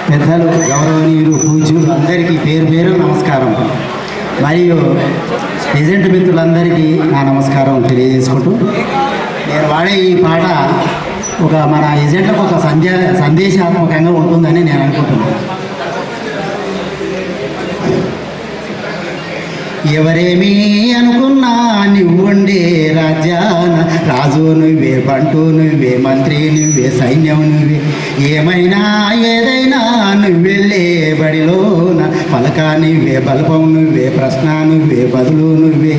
పెద్దలు, గౌరవనీయులు, పూజ్యులు అందరికీ పేరు పేరు నమస్కారం. మరియు ఏజెంట్ మిత్రులందరికీ నా నమస్కారం తెలియజేసుకుంటూ, నేను వాడే ఈ పాట మన ఏజెంట్లకు ఒక సందేశాత్మకంగా ఉంటుందని నేను అనుకుంటున్నాను. ఎవరేమీ అనుకున్నా నువ్వుండే రాజ్యాన రాజు నువ్వే, బంటు నువ్వే, మంత్రి నువ్వే, సైన్యం నువ్వే, ఏమైనా ఏదైనా నువ్వెళ్ళే బడిలోన పలక నువ్వే, బల్పం నువ్వే, ప్రశ్న నువ్వే, బదులు నువ్వే,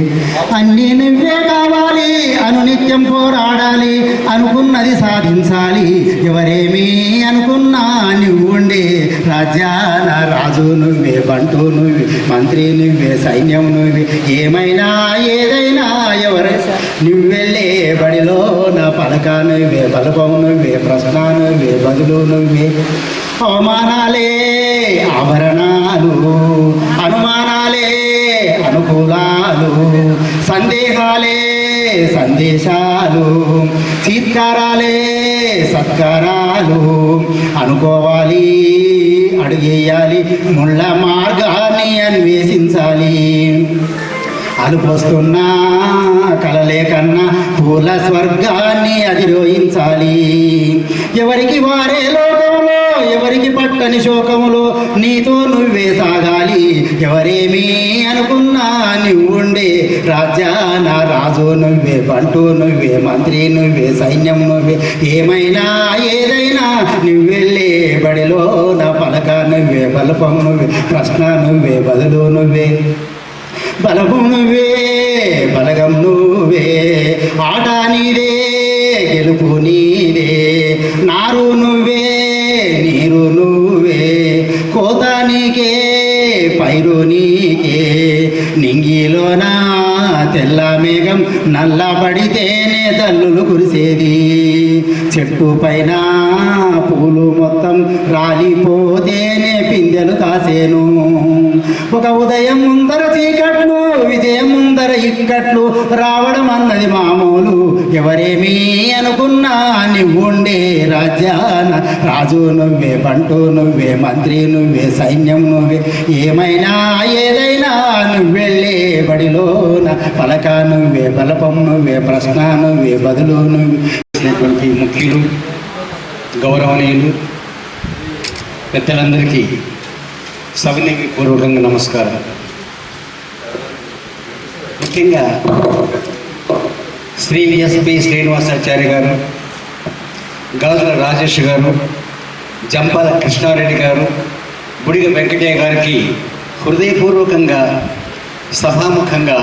అన్నీ నువ్వే కావాలి, అనునిత్యం పోరాడాలి, అనుకున్నది సాధించాలి. ఎవరేమీ అనుకున్నా నువ్వుండే రాజ్యాన రాజు నువ్వే, బంటు నువ్వే, మంత్రి నువ్వే, సైన్యం నువ్వే, ఏమైనా ఏదైనా ఎవరైనా నువ్వెళ్ళే బడిలో నా పలక నువ్వే, బలపం నువ్వే, ప్రశ్న నువ్వే, బదులు నువ్వే. అవమానాలే ఆభరణాలు, అనుమానాలే అనుకూలాలు, సందేహాలే సందేశాలు, చీత్కారాలే సత్కారాలు, అనుకోవాలి అడుగేయాలి, ముళ్ళ మార్గాన్ని అన్వేషించాలి, అలుపొస్తున్నా కలలే కన్నా పూల స్వర్గాన్ని అధిరోహించాలి. ఎవరికి వారే లోకంలో, ఎవరికి పట్టని శోకములో నీతో నువ్వే సాగాలి. ఎవరేమీ అనుకున్నా నువ్వుండే రాజ్యాన రాజు నువ్వే, బంటు నువ్వే, మంత్రి నువ్వే, సైన్యం నువ్వే, ఏమైనా ఏదైనా నువ్వెళ్ళే బడిలో నా పలక నువ్వే, బలపం నువ్వే, ప్రశ్న నువ్వే, బదులు నువ్వే, బలము నువ్వే, బలగం నువ్వే, ఆట నీదే, గెలుపు నీదే, నారు నువ్వే, నీరు నువ్వే, కోత నీకే, పైరు నీకే, నింగిలోనా తెల్ల మేఘం నల్లబడితేనే తల్లులు కురిసేది, చెట్టు పైన పూలు మొత్తం రాలిపోతేనే పిందెలు కాసేను, ఒక ఉదయం ముందర చీకట్లు, విజయం ముందర ఇక్కట్లు రావడం అన్నది మామూలు. ఎవరేమీ అనుకున్నా నువ్వుండే రాజ్యాన రాజు నువ్వే, బంటు నువ్వే, మంత్రి నువ్వే, సైన్యం నువ్వే, ఏమైనా ఏదైనా నువ్వెళ్ళే బడిలోన పలక నువ్వే, బలపం నువ్వే, ప్రశ్న నువ్వే, బదులు నువ్వే. ముఖ్యులు, గౌరవనీయులు, పెద్దలందరికీ సవినయపూర్వకంగా నమస్కారం. ముఖ్యంగా శ్రీ ఎస్పి శ్రీనివాసాచార్య గారు, గాజుల రాజేష్ గారు, జంపాల కృష్ణారెడ్డి గారు, బుడిగ వెంకటయ్య గారికి హృదయపూర్వకంగా సభాముఖంగా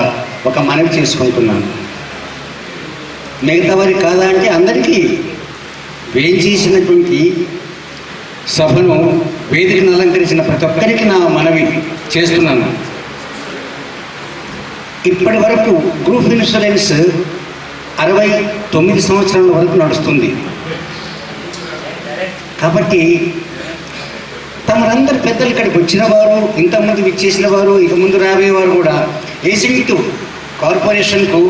ఒక మనవి చేసుకుంటున్నాను. మిగతా వారికి కాదా అంటే అందరికీ వేయించేసినటువంటి సభను వేదికను అలంకరించిన ప్రతి ఒక్కరికి నా మనవి చేస్తున్నాను. ఇప్పటి వరకు గ్రూప్ ఇన్సూరెన్స్ 69 సంవత్సరాల వరకు నడుస్తుంది. కాబట్టి తమరందరు పెద్దలు ఇక్కడికి వచ్చిన వారు, ఇంతకుముందు విచ్చేసిన వారు, ఇక ముందు రాబోయేవారు కూడా ఏజెంట్ కార్పొరేషన్కు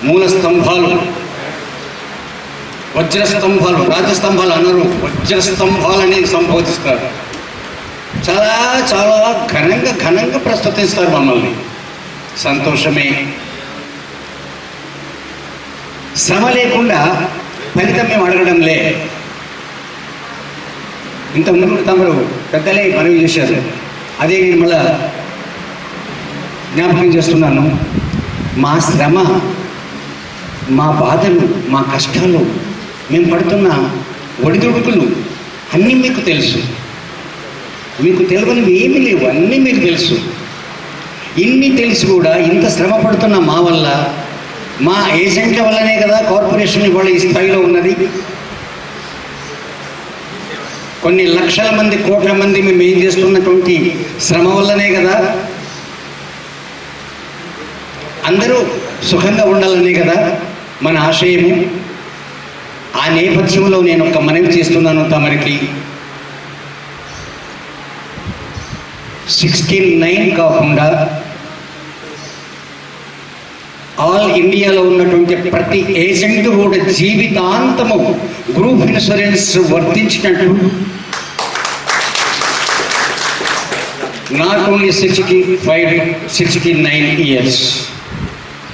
మూల స్తంభాలు, వజ్రస్తంభాలు, రాజస్తంభాలు అనరు, వజ్రస్తంభాలని సంబోధిస్తారు. చాలా చాలా ఘనంగా ప్రస్తుతిస్తారు మమ్మల్ని. సంతోషమే. శ్రమ లేకుండా ఫలితం మేము అడగడంలే. ఇంతకుముందు తమరు పెద్దలే మనవి చేశారు, అదే నేను మళ్ళా జ్ఞాపకం చేస్తున్నాను. మా శ్రమ, మా బాధలు, మా కష్టాలు, మేము పడుతున్న ఒడిదుడుకులు అన్నీ మీకు తెలుసు. మీకు తెలియనివి ఏమీ లేవు, అన్నీ మీకు తెలుసు. ఇన్ని తెలిసి కూడా ఇంత శ్రమ పడుతున్న మా వల్ల, మా ఏజెంట్ల వల్లనే కదా కార్పొరేషన్ ఇవాళ ఈ స్థాయిలో ఉన్నది. కొన్ని లక్షల మంది, కోట్ల మంది మేము ఏం చేస్తున్నటువంటి శ్రమ వల్లనే కదా. అందరూ సుఖంగా ఉండాలనే కదా మన ఆశయము. ఆ నేపథ్యంలో నేను ఒక మనవి చేస్తున్నాను తమరికి. 16(9) కాకుండా ఆల్ ఇండియాలో ఉన్నటువంటి ప్రతి ఏజెంట్ కూడా జీవితాంతము group insurance వర్తించినట్టు not only 65, 69 years,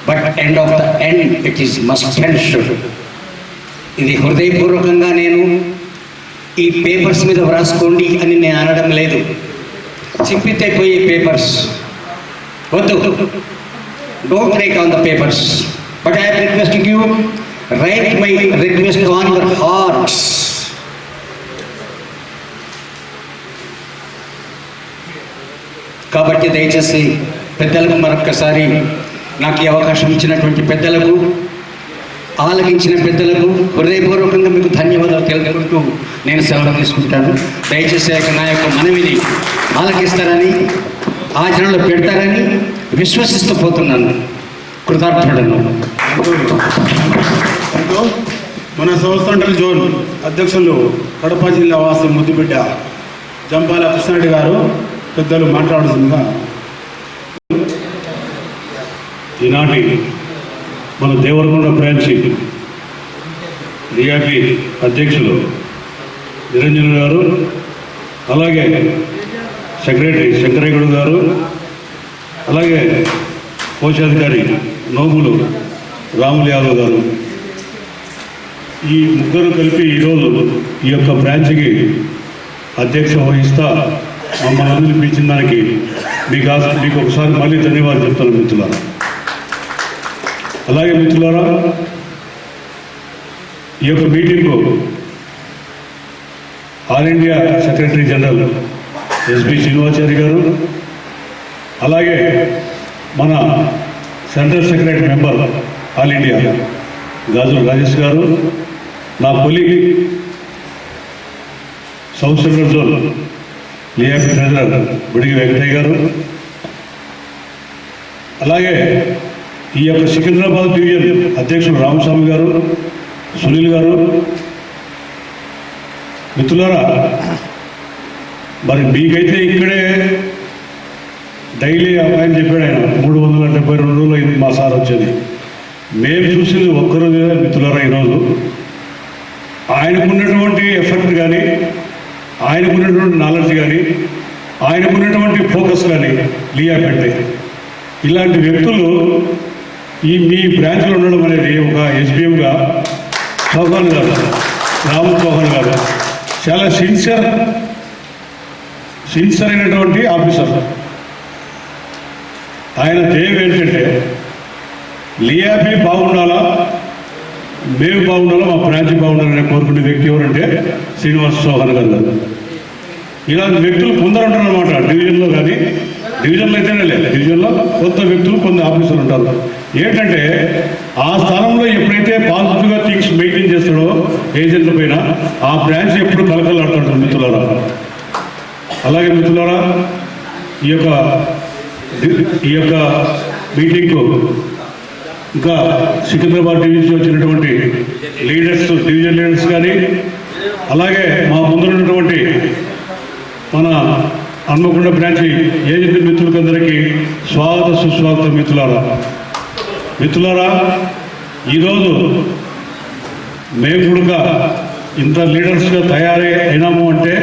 but end of the end, it is must and should. ఇది హృదయపూర్వకంగా నేను ఈ పేపర్స్ మీద వ్రాసుకోండి అని నేను అనడం లేదు. చింపితైపోయే పేపర్స్ వద్దు, don't write on the papers, but I am requesting you, write my request on your hearts. కాబట్టి దయచేసి పెద్దలకు మరొక్కసారి నాకు ఈ అవకాశం ఇచ్చినటువంటి పెద్దలకు, ఆలకించిన పెద్దలకు హృదయపూర్వకంగా మీకు ధన్యవాదాలు తెలుపుకుంటూ నేను సెలవు తీసుకుంటాను. దయచేసి నా యొక్క మనవిని ఆలకిస్తారని, ఆచరణలో పెడతారని విశ్వసిస్తూ పోతున్నాను. కృతార్థుడను. మన సౌత్ సెంట్రల్ జోన్ అధ్యక్షులు కడప జిల్లా వాసి ముద్దుబిడ్డ జంపాల కృష్ణారెడ్డి గారు పెద్దలు మాట్లాడుతుండగా, ఈనాటి మన దేవరకొండ బ్రాంచ్ డిఆర్పి అధ్యక్షులు నిరంజన్ గారు, అలాగే సెక్రటరీ శంకరయ్య గారు, అలాగే కోశాధికారి నోములు రాములు యాదవ్ గారు, ఈ ముగ్గురు కలిపి ఈరోజు ఈ యొక్క బ్రాంచ్కి అధ్యక్ష వహిస్తా మమ్మల్ని అందరినీ పిలిచిన దానికి మీకు ఒకసారి మళ్ళీ ధన్యవాదాలు చెప్తాను మిత్రులారా. అలాగే మిత్రులారా, ఈ యొక్క మీటింగ్కు all India secretary general SP Srinivachari గారు, అలాగే మన central secretary member all India Gajula Rajesh గారు, నా కొలీగ్ సౌత్ సెంట్రల్ జోన్ లియాఫ్ ట్రెజరర్ బుడిగి వెంకటయ్య గారు, అలాగే ఈ యొక్క సికింద్రాబాద్ డివిజన్ అధ్యక్షుడు రామస్వామి గారు, సునీల్ గారు. మిత్రులారా, మరి మీకైతే ఇక్కడే డైలీ ఆయన చెప్పాడు, ఆయన 372 రోజులు అయింది మా సార్ వచ్చేది. మేము చూసింది ఒక్కరోజే మిత్రులారా. ఈరోజు ఆయనకున్నటువంటి ఎఫెక్ట్ కానీ, ఆయనకున్నటువంటి నాలెడ్జ్ కానీ, ఆయనకున్నటువంటి ఫోకస్ కానీ లియాపెట్టే ఇలాంటి వ్యక్తులు మీ బ్రాంచ్లో ఉండడం అనేది ఒక ఎస్బీఎంగా చౌహాన్ గారు, రాము చౌహాన్ గారు చాలా సిన్సియర్ అయినటువంటి ఆఫీసర్. ఆయన ధ్యేయం ఏంటంటే లియాపి బాగుండాలా, మేము బాగుండాలా, మా బ్రాంచ్ బాగుండాలని కోరుకునే వ్యక్తి ఎవరంటే శ్రీనివాస్ చౌహాన్ గారు. ఇలాంటి వ్యక్తులు కొందరు ఉంటారు అనమాట డివిజన్లో. కానీ డివిజన్లో అయితేనే లేదు, డివిజన్లో కొత్త వ్యక్తులు కొంత ఆఫీసర్లు ఉంటారు. ఏంటంటే ఆ స్థానంలో ఎప్పుడైతే పాజిటివ్గా థింగ్స్ మెయింటైన్ చేస్తాడో ఏజెంట్ల పైన, ఆ బ్రాంచ్ ఎప్పుడు కలకలాడుతుంటారు మిత్రులారా. అలాగే మిత్రులారా, ఈ యొక్క మీటింగ్కు ఇంకా సికింద్రాబాద్ డివిజన్ వచ్చినటువంటి లీడర్స్, డివిజన్ లీడర్స్ కానీ, అలాగే మా ముందున్నటువంటి మన హన్మకొండ బ్రాంచ్ ఏజెంట్ మిత్రులకందరికీ స్వాగత సుస్వాగతం. మిత్రులారా, ఈరోజు మేము కూడా ఇంత లీడర్స్గా తయారై అయినాము అంటే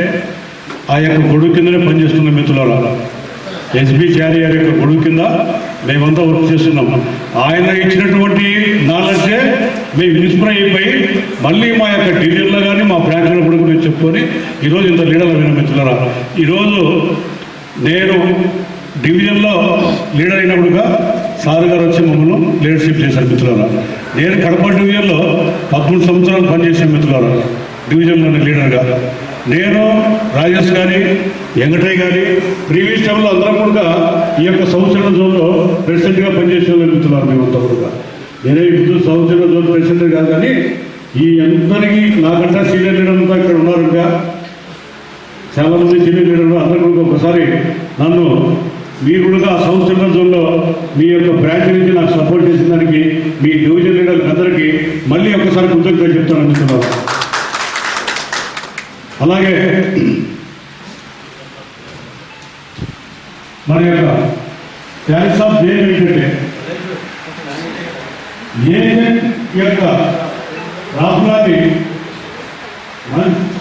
ఆ యొక్క గొడుగు కిందనే పనిచేస్తున్నాం మిత్రులారా. ఎస్బి చారి గారి యొక్క గొడుగు కింద మేమంతా వర్క్ చేస్తున్నాము. ఆయన ఇచ్చినటువంటి నాలెడ్జే మేము ఇన్స్పైర్ అయిపోయి మళ్ళీ మా యొక్క డివిజన్లో కానీ మా బ్రాంచ్లో కూడా మేము చెప్పుకొని ఈరోజు ఇంత లీడర్లు అయిన మిత్రులారా. ఈరోజు నేను డివిజన్లో లీడర్ అయినప్పుడుగా సార్ గారు వచ్చి మమ్మల్ని లీడర్షిప్ చేశారు మిత్రులారా. నేను కడప డివిజన్లో 13 సంవత్సరాలు పనిచేసాను మిత్రులారా, డివిజన్లోని లీడర్గా. నేను రాజేష్ కానీ, వెంకటయ్య కానీ ప్రీవియస్ టైంలో అందరం కూడా ఈ యొక్క సౌత్ సెంట్రల్ జోన్లో ప్రెసిడెంట్గా పనిచేసే మిత్రులారు. మేమంతా కూడా నేనే ఇప్పుడు సౌత్ సెంట్రల్ జోన్ ప్రెసిడెంట్ కాదు, కానీ ఈ అందరికీ నాకంటే సీనియర్ లీడర్ అంతా ఇక్కడ ఉన్నారు. ఇంకా చాలామంది సీనియర్ లీడర్లు అందరూ కూడా ఒకసారి నన్ను మీరు కూడా సౌత్ సెంట్రల్ జోన్లో మీ యొక్క బ్రాంచ్ నుంచి నాకు సపోర్ట్ చేసిన దానికి మీ డివిజన్ లీడర్లకు అందరికీ మళ్ళీ ఒకసారి కృతజ్ఞతలు చెప్తాను అనుకుంటున్నాను. అలాగే మన యొక్క థ్యాంక్స్ ఆఫ్ డే ఏంటంటే ఏజెంట్ యొక్క రాష్ట్రాన్ని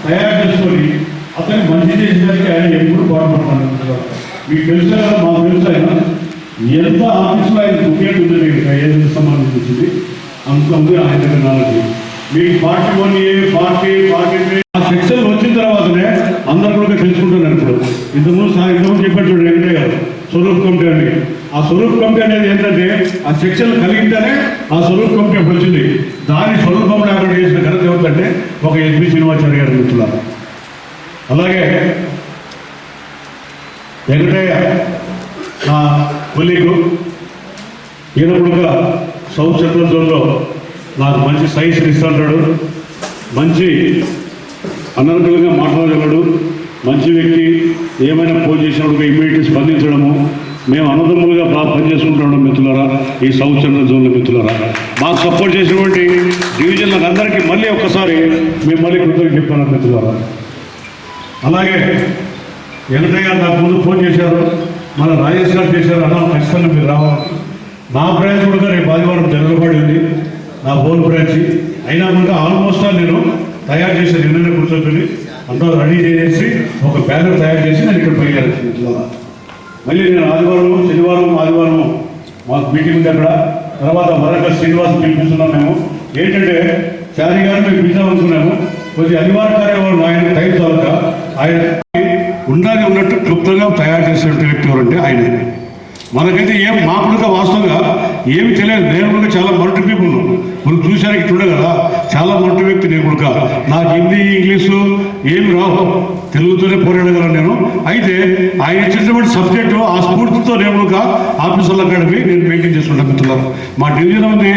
తయారు చేసుకొని అతనికి మంచి చేసేదానికి ఆయన ఎప్పుడు పాటుపడతాను. మీకు తెలుసా కదా, మాకు తెలుసు ఆయన ఎంత ఆఫీస్లో ఆయన కుకేట్ ఉందండి ఏజెన్సీ సంబంధించింది అంత ఉంది ఆయన దగ్గర నాలెడ్జ్. మీకు 41A 40 43 ఆ సెక్షన్ వచ్చిన తర్వాతనే అందరు కూడా తెలుసుకుంటున్నారు. ఇప్పుడు ఇంతకుముందు చెప్పాడు చూడండి వెంకటయ్య గారు స్వరూప్ కమిటీ అని. ఆ స్వరూప్ కమిటీ అనేది ఏంటంటే ఆ సెక్షన్ కలిగితేనే ఆ స్వరూప్ కమిటీ వచ్చింది. దాని స్వరూపం లేకుండా చేసిన ఘనత ఏమిటంటే ఒక ఎస్బి శ్రీనివాచార్య గారి మిత్రులు. అలాగే వెంకటయ్య నా కొలీగు, ఈయన కూడా సౌత్ సెంట్రల్ జోన్లో నాకు మంచి సైజ్ ఇస్తుంటాడు, మంచి అనర్గళంగా మాట్లాడగలడు, మంచి వ్యక్తి. ఏమైనా ఫోన్ చేసినప్పుడు ఇమ్మీడియట్గా స్పందించడము. మేము అన్నదమ్ములుగా బాగా పనిచేసుకుంటున్నాం మిత్రులారా. ఈ సౌత్ సెంట్రల్ జోన్లో మిత్రులారా మాకు సపోర్ట్ చేసినటువంటి డివిజన్లకు అందరికీ మళ్ళీ ఒక్కసారి మేము మళ్ళీ కృతజ్ఞతలు చెప్తున్నాం మిత్రులారా. అలాగే వెంకటయ్య గారు నాకు ముందు ఫోన్ చేశారు, మన రాజేష్ గారు చేశారు, అన్న ఖచ్చితంగా మీరు రావాలి. నా బ్రాంచ్ కూడా రేపు ఆదివారం జరగబడి ఉంది, నా హోల్ బ్రాంచ్. అయినా కూడా ఆల్మోస్ట్ నేను తయారు చేసి నిన్ననే కూర్చొని అందరూ రెడీ చేసి ఒక బ్యానర్ తయారు చేసి నేను ఇక్కడ బయలుదేరాను. మళ్ళీ నేను శనివారం ఆదివారం మాకు మీటింగ్ ఉంది అక్కడ. తర్వాత వరంగల్ శ్రీనివాస్ పిలిపిస్తున్నాం. మేము ఏంటంటే చారీ గారు మేము పిలిచామనుకున్నాము, కొద్దిగా అనివార్య కార్యక్రమం ఆయన టైం చాలక ఆయన ఉన్నట్టు క్లుప్తంగా తయారు చేసినట్టు వ్యక్తి ఎవరంటే ఆయనే. మనకైతే మాకు వాస్తవంగా ఏమి తెలియదు. నేను కూడా చాలా మొరటి పీపుల్, మనం చూశానికి చూడే కదా, చాలా మొరటి వ్యక్తి. నేను కూడా నాకు హిందీ ఇంగ్లీషు ఏమి రావు, తెలుగుతోనే పోరాడగలను నేను. అయితే ఆయన ఇచ్చినటువంటి సబ్జెక్టు ఆ స్ఫూర్తితో నేను కూడా ఆఫీసర్ల అకాడమీ నేను మెయింటైన్ చేసుకుంటాను మిత్రులు. మా డివిజన్ ఉంది,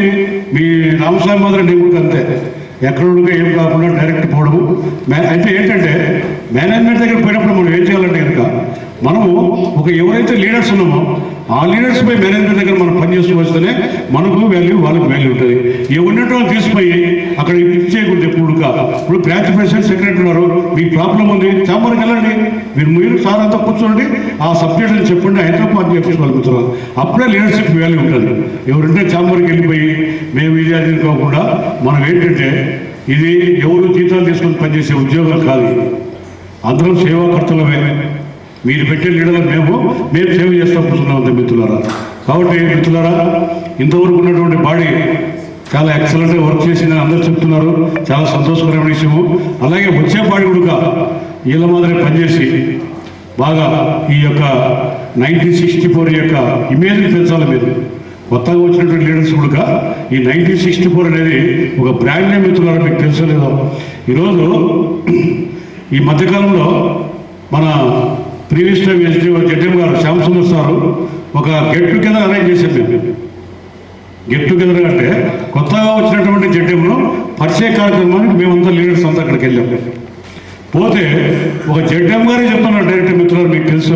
మీ రామస్వామి మాత్రం నేను కూడా అంతే, ఎక్కడ ఏం కాకుండా డైరెక్ట్ పోవడము. అయితే ఏంటంటే మేనేజ్మెంట్ దగ్గర పోయినప్పుడు మనం ఏం చేయాలంటే కనుక మనము ఎవరైతే లీడర్స్ ఉన్నామో ఆ లీడర్స్ పై మేనేజ్మెంట్ దగ్గర మనం పనిచేస్తూ వస్తేనే మనకు వాల్యూ, వాళ్ళకి వాల్యూ ఉంటుంది. ఉన్నట్టు వాళ్ళు తీసిపోయి అక్కడ ఇచ్చేయకూడదు. ఇప్పుడు బ్రాంచ్ ప్రెసిడెంట్ సెక్రటరీ ఉన్నారు, మీకు ప్రాబ్లం ఉంది, ఛాంబర్కి వెళ్ళండి, మీరు సార్ అంతా కూర్చోండి, ఆ సబ్జెక్టుని చెప్పండి, ఆయనతో పని చేపించుకోగలుగుతున్నారు. అప్పుడే లీడర్షిప్ వాల్యూ ఉంటుంది. ఎవరంటే ఛాంబర్కి వెళ్ళిపోయి మేము ఇది అది కాకుండా మనం ఏంటంటే ఇది ఎవరు జీతాలు తీసుకొని పనిచేసే ఉద్యోగాలు కాదు, అందరం సేవాకర్తలమే. మీరు పెట్టే లీడర్లకు మేము సేవ చేస్తూ కూర్చున్నాం అంతే మిత్రులారా. కాబట్టి మిత్రులారా, ఇంతవరకు ఉన్నటువంటి బాడీ చాలా ఎక్సలెంట్గా వర్క్ చేసిందని అందరూ చెప్తున్నారు, చాలా సంతోషకరమైన విషయము. అలాగే వచ్చే బాడీ కూడా వీళ్ళ మాదిరి పనిచేసి బాగా ఈ యొక్క 1964 యొక్క ఇమేజ్ని పెంచాలి. మీరు కొత్తగా వచ్చినటువంటి లీడర్స్ కూడా ఈ 1964 అనేది ఒక బ్రాండ్ నేమ్ మిత్రులారా, మీకు తెలుసలేదో. ఈరోజు ఈ మధ్యకాలంలో మన ప్రీవియస్ టైం జడ్ఎం గారు శ్యామసుందర్ సారు ఒక గెట్ టుగెదర్ అరేంజ్ చేశారు. మేము గెట్ టుగెదర్ అంటే కొత్తగా వచ్చినటువంటి జడ్ఎంను పరిచయ కార్యక్రమానికి మేమంతా లీడర్స్ అంతా అక్కడికి వెళ్ళాం. పోతే ఒక జడ్ఎం గారే చెప్తున్నారు డైరెక్టర్ మిత్రులు, మీకు తెలుసు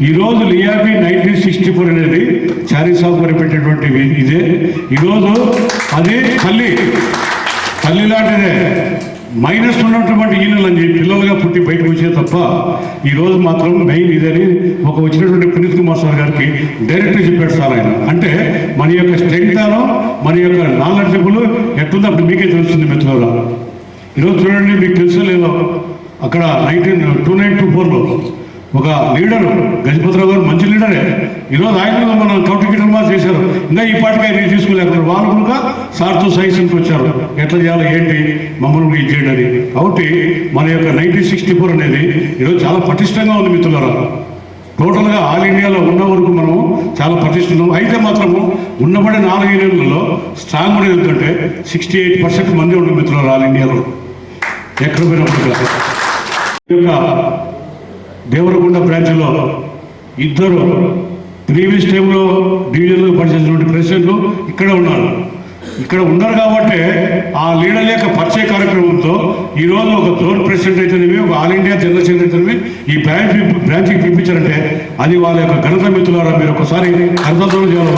ఈరోజు లియాబీ 1964 అనేది చారీ సాగు గారు పెట్టేటువంటి ఇదే. ఈరోజు అది తల్లి లాంటిదే. మైనస్ ఉన్నటువంటి ఈయనలు అని పిల్లలుగా పుట్టి బయటకు వచ్చే తప్ప ఈరోజు మాత్రం మెయిన్ ఇదని వచ్చినటువంటి పునీత్ కుమార్ సార్ గారికి డైరెక్ట్గా చెప్పాడు సార్ ఆయన. అంటే మన యొక్క స్ట్రెంగ్త్ అనో మన యొక్క నాలెడ్జబుల్ ఎట్లుందో అప్పుడు మీకే తెలుస్తుంది మిత్రులు. ఈరోజు చూడండి, మీకు తెలుసో లేదో, అక్కడ 2924లో ఒక లీడరు గజపతిరావు గారు మంచి లీడరే. ఈరోజు ఆయన మనం కౌటికిటల్ మార్చి చేశారు, ఇంకా ఈ పాటికి ఆయన తీసుకోలేకపోయారు. వాళ్ళు కూడా సార్తో సైన్స్కి వచ్చారు, ఎట్లా చేయాలి ఏంటి మమ్మల్ని ఇది చేయడం అని. కాబట్టి మన యొక్క 1964 అనేది ఈరోజు చాలా పటిష్టంగా ఉంది మిత్రులారా. టోటల్గా ఆల్ ఇండియాలో ఉన్న వరకు మనము చాలా పటిస్తున్నాం. అయితే మాత్రము ఉన్నబడి 4 ఏళ్లలో స్ట్రాంగ్ కూడా ఎందుకంటే 68% మంది ఉంటుంది మిత్రులారా ఆల్ ఇండియాలో. ఎక్కడ పోయినప్పుడు ఈ యొక్క దేవరకొండ బ్రాంచ్లో ఇద్దరు ప్రీవియస్ టైంలో డివిజన్లో పనిచేసినటువంటి ప్రెసిడెంట్లు ఇక్కడ ఉన్నారు కాబట్టి ఆ లీడర్ యొక్క పరిచయ కార్యక్రమంతో ఈరోజు ఒక జోన్ ప్రెసిడెంట్ అయితేనేమి, ఒక ఆల్ ఇండియా జనరల్ సెక్రటరీ అయితేనేమి ఈ బ్రాంచ్కి పంపించారంటే అది వాళ్ళ యొక్క ఘనత మిత్రులారా. మీరు ఒకసారి అర్థంతో చేయాలి.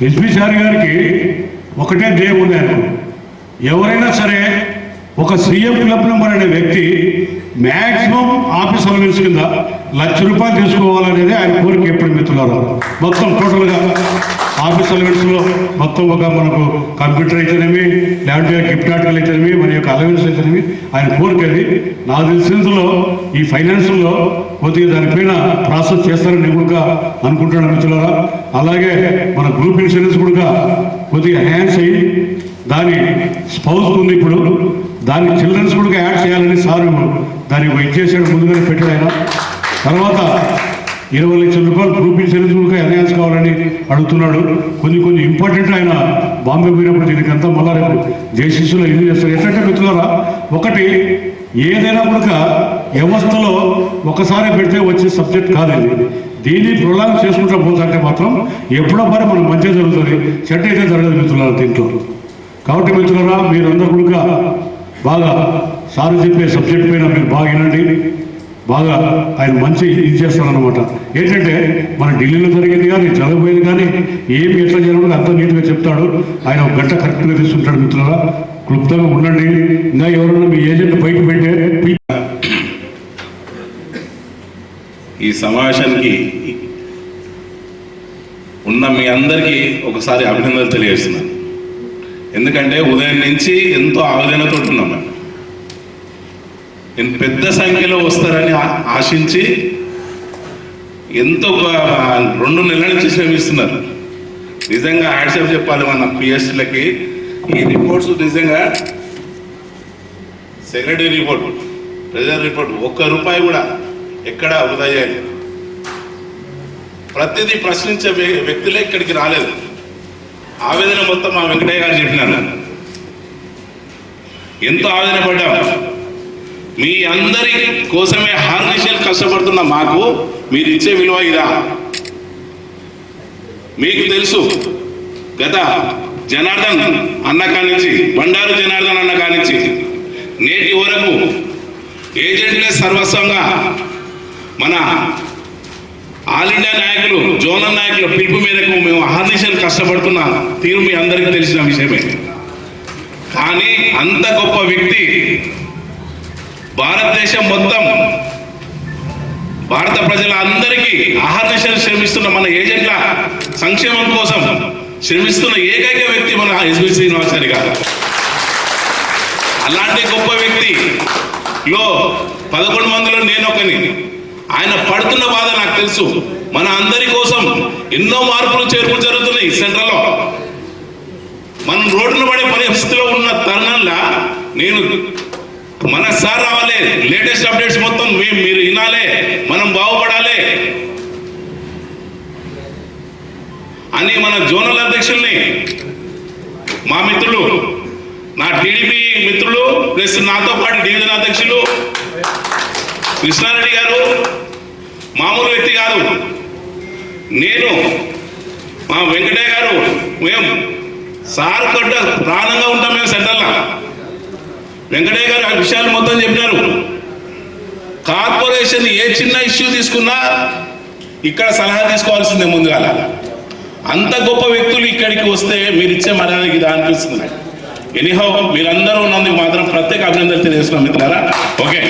ఎస్పీ చారి గారికి ఒకటే ధ్యేయం ఉంది. ఎవరైనా సరే ఒక సీఎం క్లబ్ నెంబర్ అనే వ్యక్తి మ్యాక్సిమం ఆఫీస్ అలవెన్స్ కింద ₹1,00,000 తీసుకోవాలనేది ఆయన కోరిక ఎప్పుడు మిత్రులారా. మొత్తం టోటల్గా ఆఫీస్ అలవెన్స్లో మొత్తం ఒక మనకు కంప్యూటర్ అయితేనేమి, లేదంటే గిఫ్ట్ ఆర్టికల్ అయితేనేమి, మన యొక్క అలవెన్స్ అయితేనేమి ఆయన కోరికది. నాకు తెలిసినందులో ఈ ఫైనాన్షియల్లో కొద్దిగా దానిపైన ప్రాసెస్ చేస్తారని నేను కూడా అనుకుంటున్నాను మిత్రులారా. అలాగే మన గ్రూప్ ఇన్సూరెన్స్ కూడా కొద్దిగా హ్యాండ్స్ అయ్యి దాని స్పౌస్ ఉంది, ఇప్పుడు దాన్ని చిల్డ్రన్స్ కూడా యాడ్ చేయాలని సార్ దాన్ని ఇచ్చేసాడు, ముందుగానే పెట్టాడు ఆయన. తర్వాత ₹20,00,000 గ్రూప్ ఇన్సూరెన్స్ కూడా ఎన్హాన్స్ కావాలని అడుగుతున్నాడు. కొన్ని ఇంపార్టెంట్ ఆయన బాంబే పోయినప్పుడు దీనికంతా మళ్ళా రేపు జేసీసీలో ఇది చేస్తారు. ఎట్లంటే మిత్రులారా, ఒకటి ఏదైనా కూడా వ్యవస్థలో ఒకసారి పెడితే వచ్చే సబ్జెక్ట్ కాదు ఇది. దీన్ని ప్రొలాంగ్ చేసుకుంటూ పోతుంటే మాత్రం ఎప్పుడో మరి మనకు మంచిగా జరుగుతుంది, చెడ్డ అయితే జరగదు మిత్రులారా దీంట్లో. కాబట్టి మిత్రులారా, మీరందరూ కూడా బాగా సార్ చెప్పే సబ్జెక్ట్ పైన మీరు బాగా వినండి. బాగా ఆయన మంచి ఇది చేస్తారనమాట. ఏంటంటే మన ఢిల్లీలో జరిగేది కానీ జరగబోయేది కానీ ఏమి ఎట్లా జరగదు అంత నీట్గా చెప్తాడు ఆయన. 1 గంట కరెక్ట్గా తీసుకుంటాడు మిత్రులారా. క్లుప్తంగా ఉండండి. ఇంకా ఎవరైనా మీ ఏజెంట్ పైకి పెట్టే ఈ సమావేశానికి ఉన్న మీ అందరికీ ఒకసారి అభినందనలు తెలియజేస్తున్నాను. ఎందుకంటే ఉదయం నుంచి ఎంతో ఆవేదనతో ఉన్నాం. నేను పెద్ద సంఖ్యలో వస్తారని ఆశించి ఎంతో 2 నెలల నుంచి శ్రమిస్తున్నారు. నిజంగా హ్యాట్సాప్ చెప్పాలి మన పిఎస్లకి. ఈ రిపోర్ట్స్ నిజంగా సెక్రటరీ రిపోర్ట్, ట్రెజరీ రిపోర్ట్ ₹1 కూడా ఎక్కడ వృధా చేయాలి. ప్రతిదీ ప్రశ్నించే వ్యక్తులే ఇక్కడికి రాలేదు. ఆవేదన మొత్తం మా వెంకటయ్య గారు చెప్పినారు. ఎంతో ఆవేదన పడ్డాం. మీ అందరి కోసమే హార్నిషియల్ కష్టపడుతున్న మాకు మీరు ఇచ్చే విలువ ఇదా? మీకు తెలుసు, గత జనార్దన్ అన్న కానించి, బండారు జనార్దన్ అన్న కానించి నేటి వరకు ఏజెంట్లే సర్వస్వంగా మన ఆల్ ఇండియా నాయకులు, జోనల్ నాయకుల పిలుపు మేరకు మేము అహర్నిశలు కష్టపడుతున్న తీరు మీ అందరికీ తెలిసిన విషయమే. కానీ అంత గొప్ప వ్యక్తి భారతదేశం మొత్తం, భారత ప్రజల అందరికీ అహర్నిశలు శ్రమిస్తున్న మన ఏజెంట్ల సంక్షేమం కోసం శ్రమిస్తున్న ఏకైక వ్యక్తి మన ఎస్బి శ్రీనివాసరెడ్డి గారు. అలాంటి గొప్ప వ్యక్తిలో 11 మందిలో నేను ఒకని. ఆయన పడుతున్న బాధ నాకు తెలుసు. మన అందరి కోసం ఎన్నో మార్పులు చేర్పులు జరుగుతున్నాయి సెంట్రల్లో. మనం రోడ్డున పడే పరిస్థితిలో ఉన్న తరుణంలో నేను మన సార్ రావాలి, లేటెస్ట్ అప్డేట్స్ మొత్తం మీరు వినాలే, మనం బాగుపడాలి అని మన జోనల్ అధ్యక్షుల్ని, మా మిత్రులు, నా టీడీపీ మిత్రులు ప్లస్ నాతో పాటు డివిజన్ అధ్యక్షులు కృష్ణారెడ్డి గారు మామూలు వ్యక్తి కాదు. నేను, మా వెంకటయ్య గారు, మేము సార్ కొట్ట ప్రాణంగా ఉంటాం. మేము సెంటర్లో వెంకటయ్య గారు ఆ విషయాలు మొత్తం చెప్పినారు. కార్పొరేషన్ ఏ చిన్న ఇష్యూ తీసుకున్నా ఇక్కడ సలహా తీసుకోవాల్సిందే ముందుగా. అంత గొప్ప వ్యక్తులు ఇక్కడికి వస్తే మీరు ఇచ్చే మర్యాదకి ఇది అనిపిస్తుంది. ఎనీహౌ మీరందరూ ఉన్నందుకు మాత్రం ప్రత్యేక అభినందనలు తెలియజేస్తున్నాం మిత్రులారా. ఓకే,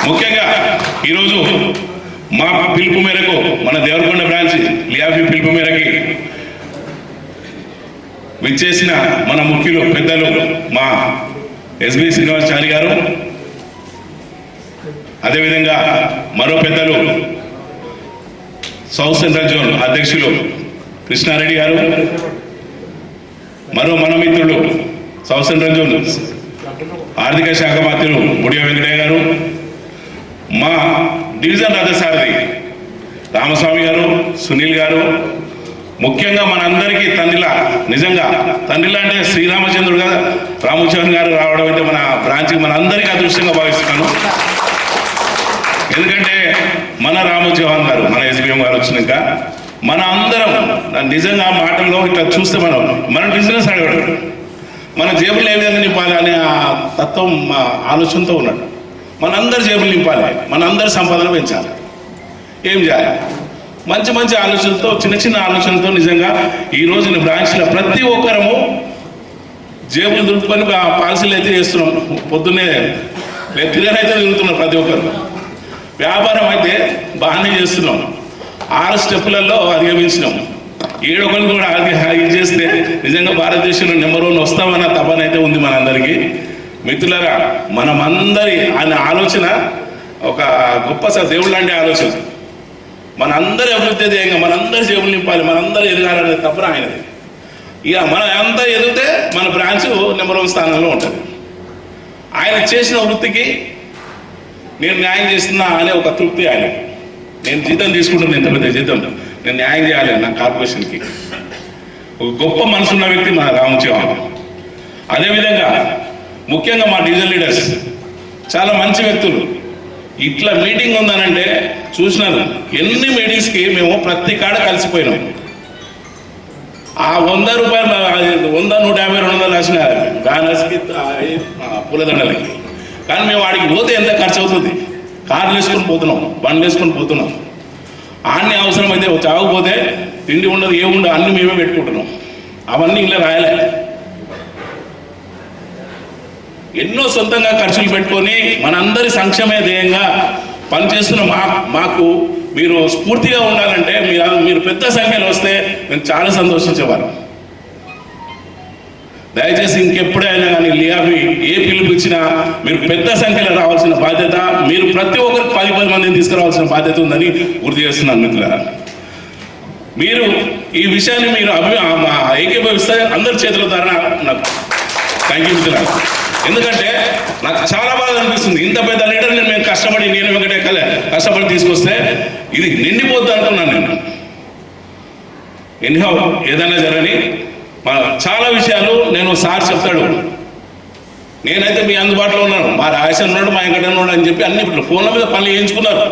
ముఖ్యంగా ఈరోజు మా పిలుపు మేరకు, మన దేవరకొండ బ్రాంచ్ లియాఫీ పిలుపు మేరకి విచ్చేసిన మన ముఖ్యులు పెద్దలు మా ఎస్బి శ్రీనివాసాచారి గారు, అదేవిధంగా మరో పెద్దలు సౌత్ సెంట్రల్ జోన్ అధ్యక్షులు కృష్ణారెడ్డి గారు, మరో మన మిత్రులు సౌత్ సెంట్రల్ జోన్ ఆర్థిక శాఖ మంత్రులు బుడియా వెంకటయ్య గారు, మా డివిజన్ రథసారథి రామస్వామి గారు, సునీల్ గారు, ముఖ్యంగా మనందరికీ తండ్రిలా, నిజంగా తండ్రిలా అంటే శ్రీరామచంద్రుడు గారు, రామచంద్ర గారు రావడం అయితే మన బ్రాంచ్కి మన అందరికీ అదృష్టంగా భావిస్తున్నాను. ఎందుకంటే మన రామచౌహాన్ గారు, మన ఎస్బిఎం గారు వచ్చినాక మన అందరం నిజంగా మాటల్లో ఇట్లా చూస్తే మనం బిజినెస్ అడగడు, మన జేబులు ఏ విధంగా నింపాలి అనే ఆ తత్వం ఆలోచనతో ఉన్నాడు. మనందరి జేబులు నింపాలి, మనందరి సంపాదన పెంచాలి. ఏం చేయాలి? మంచి మంచి ఆలోచనలతో, చిన్న చిన్న ఆలోచనలతో నిజంగా ఈ రోజున బ్రాంచ్లో ప్రతి ఒక్కరము జేబులు దులుపుకొని పాలసీలు అయితే చేస్తున్నాం. పొద్దున్నే వ్యక్తిగానైతే తిరుగుతున్నాం ప్రతి ఒక్కరు. వ్యాపారం అయితే బాగానే చేస్తున్నాం, 6 స్టెప్పులలో అధిగమించినాం. 7 కూడా ఇది చేస్తే నిజంగా భారతదేశంలో నెంబర్ 1 వస్తామన్న తపన అయితే ఉంది మనందరికీ. మిత్రులారా, మనమందరి ఆయన ఆలోచన ఒక గొప్ప దేవుడు లాంటి ఆలోచన. మనందరి అభివృద్ధి ధ్యేయంగా మనందరి జేబులు నింపాలి, మనందరూ ఎదగాలనే తపన ఆయనది. ఇక మనం అంతా ఎదిగితే మన బ్రాంచ్ నెంబర్ 1 స్థానంలో ఉంటుంది. ఆయన చేసిన వృత్తికి నేను న్యాయం చేస్తున్నా అనే ఒక తృప్తి ఆయన. నేను జీతం తీసుకుంటున్నాను, ఎంత పెద్ద జీతం, నేను న్యాయం చేయాలి నా కార్పొరేషన్కి. ఒక గొప్ప మనసున్న వ్యక్తి మన రామచౌహాన్. అదేవిధంగా ముఖ్యంగా మా డివిజన్ లీడర్స్ చాలా మంచి వ్యక్తులు. ఇట్లా మీటింగ్ ఉందనంటే చూసినారు, ఎన్ని మీటింగ్స్కి మేము ప్రతి కాడ కలిసిపోయినాం. ఆ 100 రూపాయలు 100, 150, 200 రాసిన బ్యానర్స్కి పూలదండలకి. కానీ మేము వాడికి పోతే ఎంత ఖర్చు అవుతుంది? కార్లు వేసుకొని పోతున్నాం, బండ్లు వేసుకొని పోతున్నాం. అన్ని అవసరమైతే చావకపోతే తిండి ఉండదు, ఏముండదు, అన్ని మేమే పెట్టుకుంటున్నాం. అవన్నీ ఇలా రాయలే. ఎన్నో సొంతంగా ఖర్చులు పెట్టుకొని మనందరి సంక్షేమ ధ్యేయంగా పనిచేస్తున్న మాకు మీరు స్ఫూర్తిగా ఉండాలంటే మీరు పెద్ద సంఖ్యలో వస్తే నేను చాలా సంతోషించేవారు. దయచేసి ఇంకెప్పుడైనా కానీ లియాబీ ఏ పిలుపు ఇచ్చినా మీరు పెద్ద సంఖ్యలో రావాల్సిన బాధ్యత, మీరు ప్రతి ఒక్కరికి 10 మందిని తీసుకురావాల్సిన బాధ్యత ఉందని గుర్తు చేస్తున్నాను మిత్రులారా. మీరు ఈ విషయాన్ని మీరు ఏకీభవిస్తే అందరి చేతుల ద్వారా నాకు థ్యాంక్ యూ మిత్రులారా. ఎందుకంటే నాకు చాలా బాగా అనిపిస్తుంది, ఇంత పెద్ద లీడర్ని మేము కష్టపడి నేను వెంకటే కష్టపడి తీసుకొస్తే ఇది నిండిపోద్ది అనుకున్నాను నేను. ఎన్నిహో ఏదైనా జరగని చాలా విషయాలు నేను సార్ చెప్తాడు, నేనైతే మీ అందుబాటులో ఉన్నాను, మా రాయసన్ ఉన్నాడు, మా వెంకట ఉన్నాడు అని చెప్పి అన్ని ఫోన్ల మీద పనులు చేయించుకున్నారు.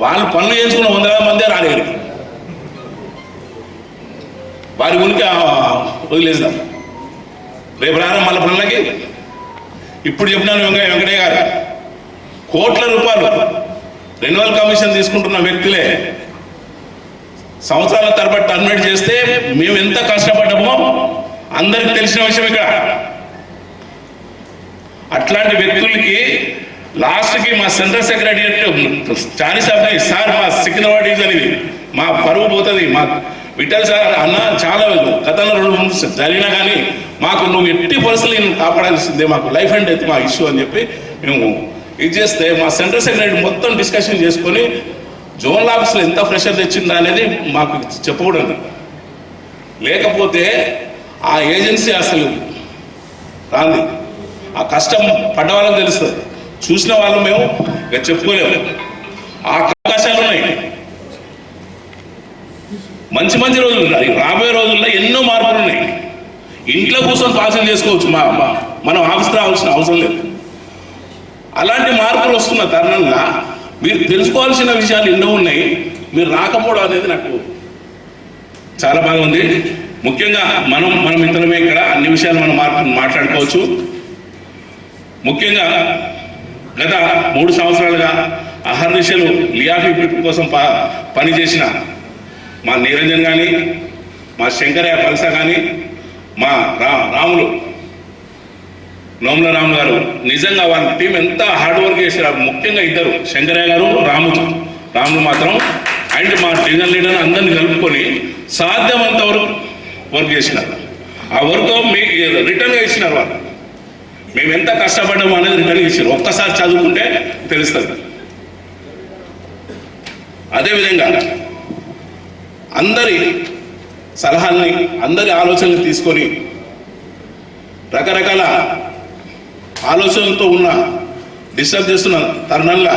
వాళ్ళు పనులు చేయించుకున్న 100 మందే రాలేరు. వారి గురించి వదిలేద్దాం, రేపు రారా మళ్ళీ పనులకి. ఇప్పుడు చెప్పినాను వెంకటయ్య గారు, కోట్ల రూపాయలు రెన్యువల్ కమిషన్ తీసుకుంటున్న వ్యక్తులే సంవత్సరాల తరబడి టర్మినేట్ చేస్తే మేము ఎంత కష్టపడ్డామో అందరికి తెలిసిన విషయం. ఇక్కడ అట్లాంటి వ్యక్తులకి లాస్ట్కి మా సెంట్రల్ సెక్రటరియట్ చాలీస్ అబ్బాయి సార్ మా సికింద్రాబాద్ డివిజన్ ఇది మా పరువు పోతుంది, మా విఠల్ సార్ అన్న చాలా గతంలో 2 జరిగినా కానీ మాకు నువ్వు ఎట్టి పరిస్థితులు నేను కాపాడాల్సిందే, మాకు లైఫ్ అండ్ డెత్ మా ఇష్యూ అని చెప్పి మేము ఇది చేస్తే మా సెంట్రల్ సెక్రటరీ మొత్తం డిస్కషన్ చేసుకొని జోనల్ ఆఫీస్లో ఎంత ప్రెషర్ తెచ్చిందా అనేది మాకు చెప్పకూడదు. లేకపోతే ఆ ఏజెన్సీ అసలు రాంది, ఆ కష్టం పడ్డ వాళ్ళకి తెలుస్తుంది, చూసిన వాళ్ళు మేము ఇక చెప్పుకోలేము. ఆ అవకాశాలు ఉన్నాయి, మంచి మంచి రోజులు ఉన్నాయి. రాబోయే రోజుల్లో ఎన్నో మార్పులు ఉన్నాయి. ఇంట్లో కూర్చొని పాలసీలు చేసుకోవచ్చు, మనం ఆఫీస్కి రావాల్సిన అవసరం లేదు. అలాంటి మార్పులు వస్తున్న తరుణంగా మీరు తెలుసుకోవాల్సిన విషయాలు ఎన్నో ఉన్నాయి, మీరు రాకపోవడం అనేది నాకు చాలా బాగుంది. ముఖ్యంగా మన మిత్రమే ఇక్కడ అన్ని విషయాలు మనం మాట్లాడుకోవచ్చు. ముఖ్యంగా గత 3 సంవత్సరాలుగా అహర్నిశలు లియాఫీ కోసం పనిచేసిన మా నిరంజన్ కానీ, మా శంకరయ్య పల్స కానీ, మా రాములు నోముల రాము గారు, నిజంగా వాళ్ళ టీం ఎంత హార్డ్ వర్క్ చేశారు. ముఖ్యంగా ఇద్దరు, శంకరయ్య గారు, రాములు మాత్రం అండ్ మా డివిజన్ లీడర్ అందరినీ కలుపుకొని సాధ్యమంత వరకు వర్క్ చేసినారు. ఆ వర్క్ రిటర్న్గా ఇచ్చినారు. వాళ్ళు మేము ఎంత కష్టపడ్డాము అనేది రిటర్న్గా ఇచ్చారు. ఒక్కసారి చదువుకుంటే తెలుస్తుంది. అదేవిధంగా అందరి సలహాల్ని, అందరి ఆలోచనలు తీసుకొని రకరకాల ఆలోచనలతో ఉన్న డిస్టర్బ్ చేస్తున్న తరుణంగా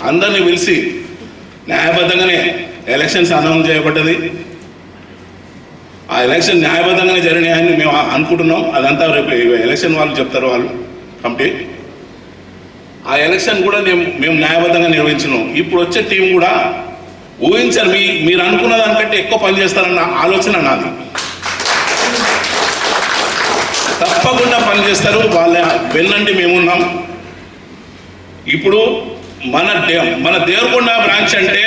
అందరినీ పిలిచి న్యాయబద్ధంగానే ఎలక్షన్స్ అనౌన్స్ చేయబడ్డది. ఆ ఎలక్షన్ న్యాయబద్ధంగానే జరిగినాయని మేము అనుకుంటున్నాం. అదంతా రేపు ఎలక్షన్ వాళ్ళు చెప్తారు, వాళ్ళు కమిటీ. ఆ ఎలక్షన్ కూడా మేము న్యాయబద్ధంగా నిర్వహించినాం. ఇప్పుడు వచ్చే టీం కూడా ఊహించారు, మీరు అనుకున్న దానికంటే ఎక్కువ పని చేస్తారన్న ఆలోచన నాది. తప్పకుండా పనిచేస్తారు, వాళ్ళ వెన్నంటి మేమున్నాం. ఇప్పుడు మన దేవరకొండ బ్రాంచ్ అంటే